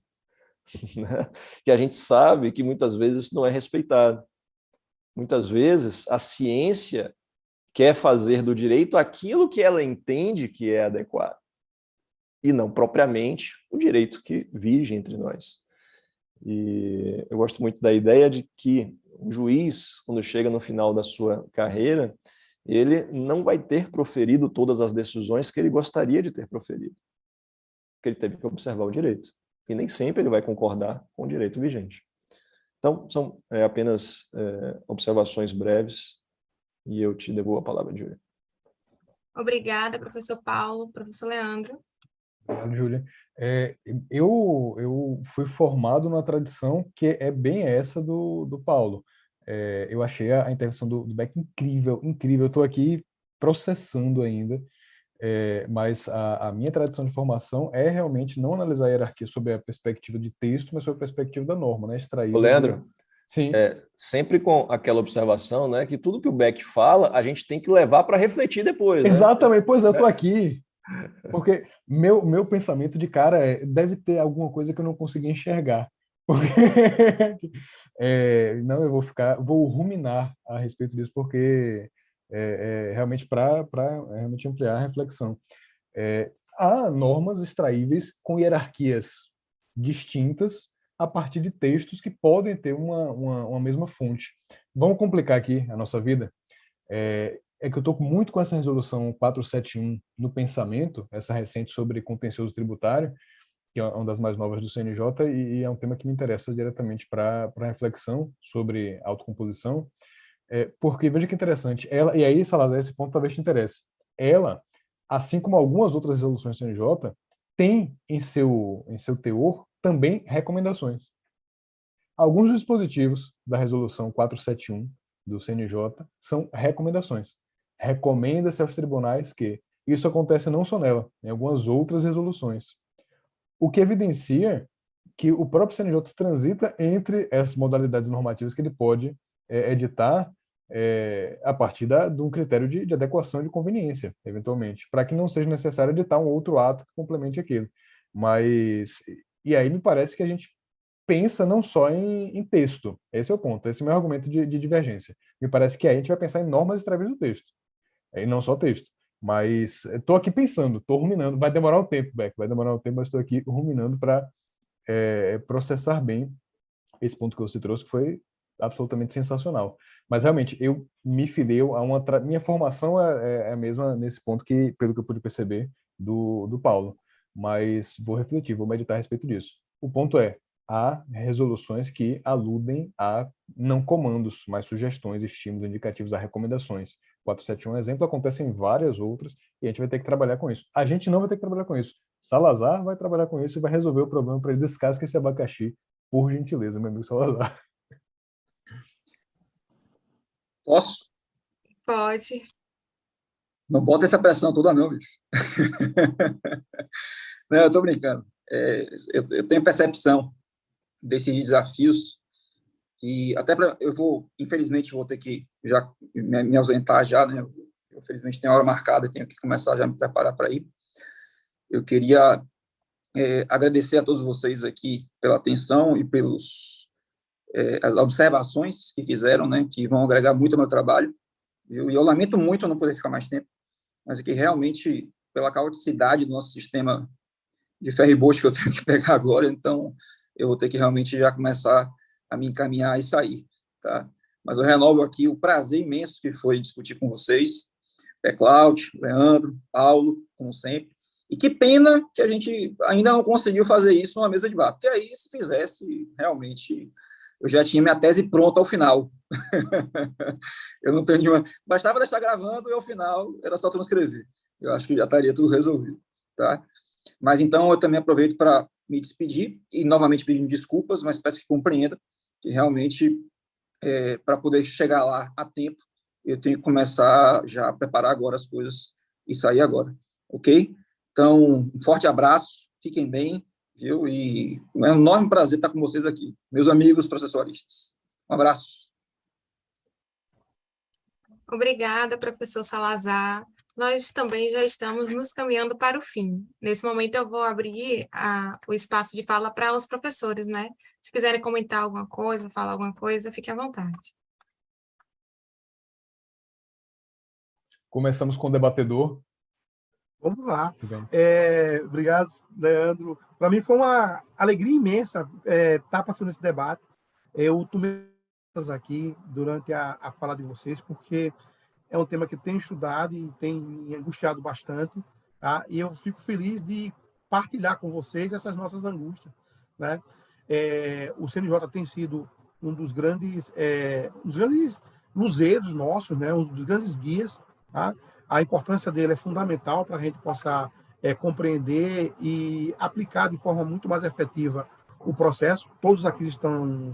né? Que a gente sabe que muitas vezes isso não é respeitado. Muitas vezes a ciência quer fazer do direito aquilo que ela entende que é adequado, e não propriamente o direito que vige entre nós. E eu gosto muito da ideia de que o juiz, quando chega no final da sua carreira, ele não vai ter proferido todas as decisões que ele gostaria de ter proferido, porque ele teve que observar o direito. E nem sempre ele vai concordar com o direito vigente. Então, são apenas observações breves, e eu te devolvo a palavra, Júlia. Obrigada, professor Paulo. Professor Leandro. Obrigado, Júlia. Eu fui formado numa tradição que é bem essa do Paulo. Eu achei a intervenção do Beck incrível, incrível. Eu estou aqui processando ainda, mas a minha tradição de formação é realmente não analisar a hierarquia sob a perspectiva de texto, mas sob a perspectiva da norma, né? Ô, Leandro, Sim. Sempre com aquela observação, né, que tudo que o Beck fala, a gente tem que levar para refletir depois. Né? Exatamente, pois eu estou aqui. Porque meu pensamento de cara deve ter alguma coisa que eu não consegui enxergar. Porque, não, eu vou ruminar a respeito disso, porque realmente para realmente ampliar a reflexão. Há normas extraíveis com hierarquias distintas a partir de textos que podem ter uma mesma fonte. Vamos complicar aqui a nossa vida? É que eu estou muito com essa resolução 471 no pensamento, essa recente sobre contencioso tributário, que é uma das mais novas do CNJ, e é um tema que me interessa diretamente para a reflexão sobre autocomposição, porque veja que interessante, e aí, Salazar, esse ponto talvez te interesse, ela, assim como algumas outras resoluções do CNJ, tem em seu teor também recomendações. Alguns dispositivos da resolução 471 do CNJ são recomendações. Recomenda-se aos tribunais que isso acontece não só nela, em algumas outras resoluções. O que evidencia que o próprio CNJ transita entre essas modalidades normativas que ele pode editar a partir de um critério de adequação e de conveniência, eventualmente, para que não seja necessário editar um outro ato que complemente aquilo. E aí me parece que a gente pensa não só em texto. Esse é o ponto, esse é o meu argumento de divergência. Me parece que aí a gente vai pensar em normas através do texto, e não só texto. Mas estou aqui pensando, estou ruminando. Vai demorar um tempo, Beck, vai demorar um tempo, mas estou aqui ruminando para processar bem esse ponto que você trouxe, que foi absolutamente sensacional. Mas realmente, eu me fidei a minha formação é a mesma nesse ponto que, pelo que eu pude perceber, do Paulo. Mas vou refletir, vou meditar a respeito disso. O ponto há resoluções que aludem a não comandos, mas sugestões, estímulos indicativos a recomendações. 471 é um exemplo, acontece em várias outras, e a gente vai ter que trabalhar com isso. A gente não vai ter que trabalhar com isso. Salazar vai trabalhar com isso e vai resolver o problema para ele. Descasque esse abacaxi, por gentileza, meu amigo Salazar. Posso? Pode. Não bota essa pressão toda não, bicho. Não, eu estou brincando. Eu tenho percepção desses desafios e até infelizmente vou ter que já me ausentar já, né? Eu, infelizmente tenho hora marcada e tenho que começar já a me preparar para ir. Eu queria agradecer a todos vocês aqui pela atenção e as observações que fizeram, né, que vão agregar muito ao meu trabalho. Viu? E eu lamento muito não poder ficar mais tempo, mas é que realmente, pela caoticidade do nosso sistema de ferry-boat que eu tenho que pegar agora, então eu vou ter que realmente já começar a me encaminhar e sair, tá? Mas eu renovo aqui o prazer imenso que foi discutir com vocês, Cláudio, Leandro, Paulo, como sempre, e que pena que a gente ainda não conseguiu fazer isso numa mesa de bar, porque aí, se fizesse, realmente, eu já tinha minha tese pronta ao final. Eu não tenho nenhuma... Bastava deixar gravando e, ao final, era só transcrever. Eu acho que já estaria tudo resolvido, tá? Mas, então, eu também aproveito para me despedir e, novamente, pedindo desculpas, mas peço que compreenda que, realmente, para poder chegar lá a tempo, eu tenho que começar já a preparar agora as coisas e sair agora, ok? Então, um forte abraço, fiquem bem, viu? E é um enorme prazer estar com vocês aqui, meus amigos processualistas. Um abraço. Obrigada, professor Salazar. Nós também já estamos nos caminhando para o fim. Nesse momento, eu vou abrir o espaço de fala para os professores, né? Se quiserem comentar alguma coisa, falar alguma coisa, fique à vontade. Começamos com o debatedor. Vamos lá. Obrigado, Leandro. Para mim foi uma alegria imensa estar participando desse debate. Eu tomei aqui durante a fala de vocês, porque é um tema que eu tenho estudado e tem me angustiado bastante, tá? E eu fico feliz de partilhar com vocês essas nossas angústias, né? O CNJ tem sido um dos grandes luzeiros nossos, né? Um dos grandes guias, tá? A importância dele é fundamental para a gente possa compreender e aplicar de forma muito mais efetiva o processo. Todos aqui estão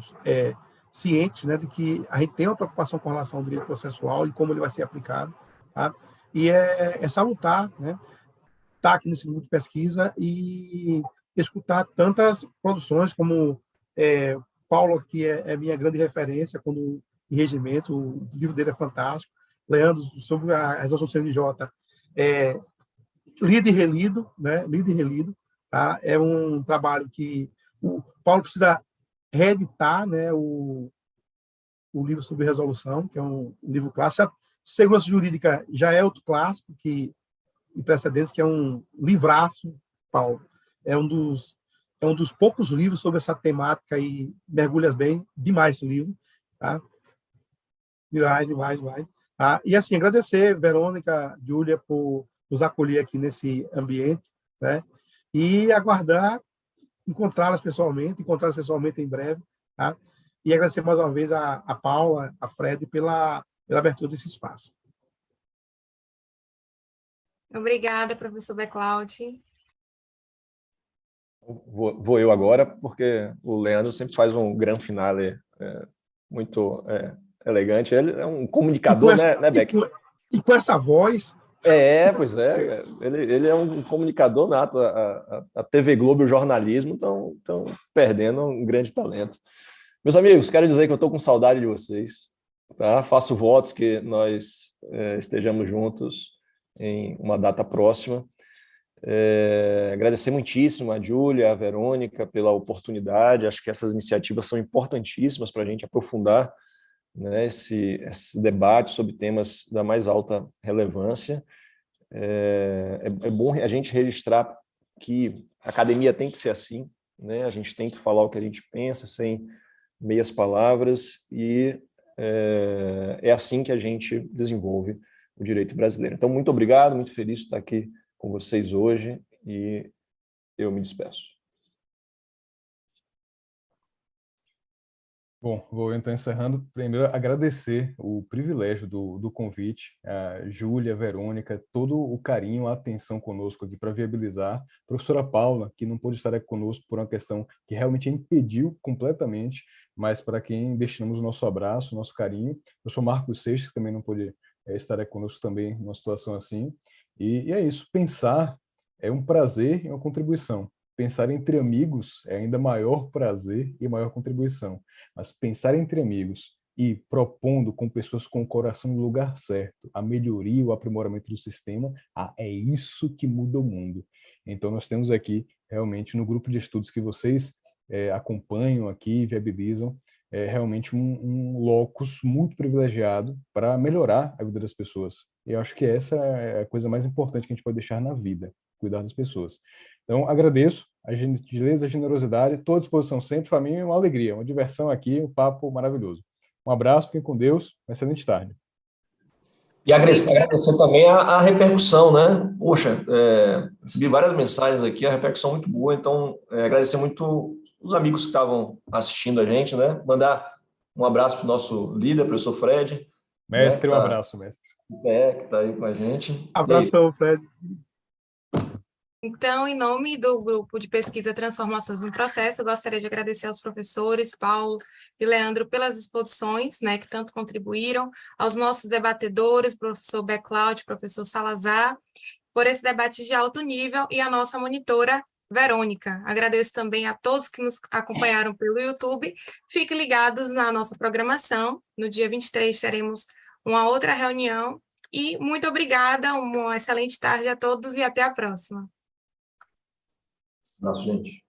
cientes, né, de que a gente tem uma preocupação com relação ao direito processual e como ele vai ser aplicado, tá? E é salutar, né, estar aqui nesse grupo de pesquisa e escutar tantas produções como Paulo, que é minha grande referência quando em regimento, o livro dele é fantástico. Leandro, sobre a resolução do CNJ, lido e relido, né? Lido e relido, tá? É um trabalho que o Paulo precisa reeditar, né? O livro sobre resolução, que é um livro clássico. Segurança jurídica já é outro clássico que em precedentes, que é um livraço, Paulo. É um dos poucos livros sobre essa temática e mergulha bem demais esse livro, tá? Demais. Tá? E assim, agradecer, Verônica, Júlia, por nos acolher aqui nesse ambiente, né? E aguardar encontrá-las pessoalmente em breve, tá? E agradecer mais uma vez a Paula, a Fred, pela abertura desse espaço. Obrigada, professor Beclaudi. Vou eu agora, porque o Leandro sempre faz um gran finale muito elegante. Ele é um comunicador, né, Beck? E com essa voz... Pois é. Ele é um comunicador nato. A TV Globo e o jornalismo estão perdendo um grande talento. Meus amigos, quero dizer que eu estou com saudade de vocês. Tá? Faço votos que nós estejamos juntos em uma data próxima. Agradecer muitíssimo a Júlia, a Verônica pela oportunidade. Acho que essas iniciativas são importantíssimas para a gente aprofundar, né, esse debate sobre temas da mais alta relevância. É bom a gente registrar que a academia tem que ser assim, né? A gente tem que falar o que a gente pensa sem meias palavras e é assim que a gente desenvolve o direito brasileiro. Então, muito obrigado, muito feliz de estar aqui com vocês hoje e eu me despeço. Bom, vou então encerrando. Primeiro, agradecer o privilégio do convite, a Júlia, a Verônica, todo o carinho, a atenção conosco aqui para viabilizar. A professora Paula, que não pôde estar aqui conosco por uma questão que realmente impediu completamente, mas para quem destinamos o nosso abraço, o nosso carinho. O professor Marcos Seixas, que também não pôde estar aqui conosco também numa situação assim. E é isso, pensar é um prazer e uma contribuição. Pensar entre amigos é ainda maior prazer e maior contribuição. Mas pensar entre amigos e propondo com pessoas com o coração no lugar certo a melhoria, o aprimoramento do sistema, é isso que muda o mundo. Então, nós temos aqui, realmente, no grupo de estudos que vocês acompanham aqui, viabilizam, realmente um locus muito privilegiado para melhorar a vida das pessoas. E eu acho que essa é a coisa mais importante que a gente pode deixar na vida, cuidar das pessoas. Então, agradeço a gentileza, a generosidade, estou à disposição sempre. Para mim é uma alegria, uma diversão aqui, um papo maravilhoso. Um abraço, fiquem com Deus, uma excelente tarde. E agradecer também a repercussão, né? Poxa, recebi várias mensagens aqui, a repercussão muito boa, então agradecer muito os amigos que estavam assistindo a gente, né? Mandar um abraço para o nosso líder, professor Fred. Mestre, né? Um abraço, mestre. Que está aí com a gente. Abração, Fred. Então, em nome do Grupo de Pesquisa Transformações no Processo, eu gostaria de agradecer aos professores Paulo e Leandro pelas exposições, né, que tanto contribuíram, aos nossos debatedores, professor Beclaud, professor Salazar, por esse debate de alto nível, e a nossa monitora, Verônica. Agradeço também a todos que nos acompanharam pelo YouTube. Fiquem ligados na nossa programação. No dia 23 teremos uma outra reunião. E muito obrigada, uma excelente tarde a todos e até a próxima. Abraço, gente.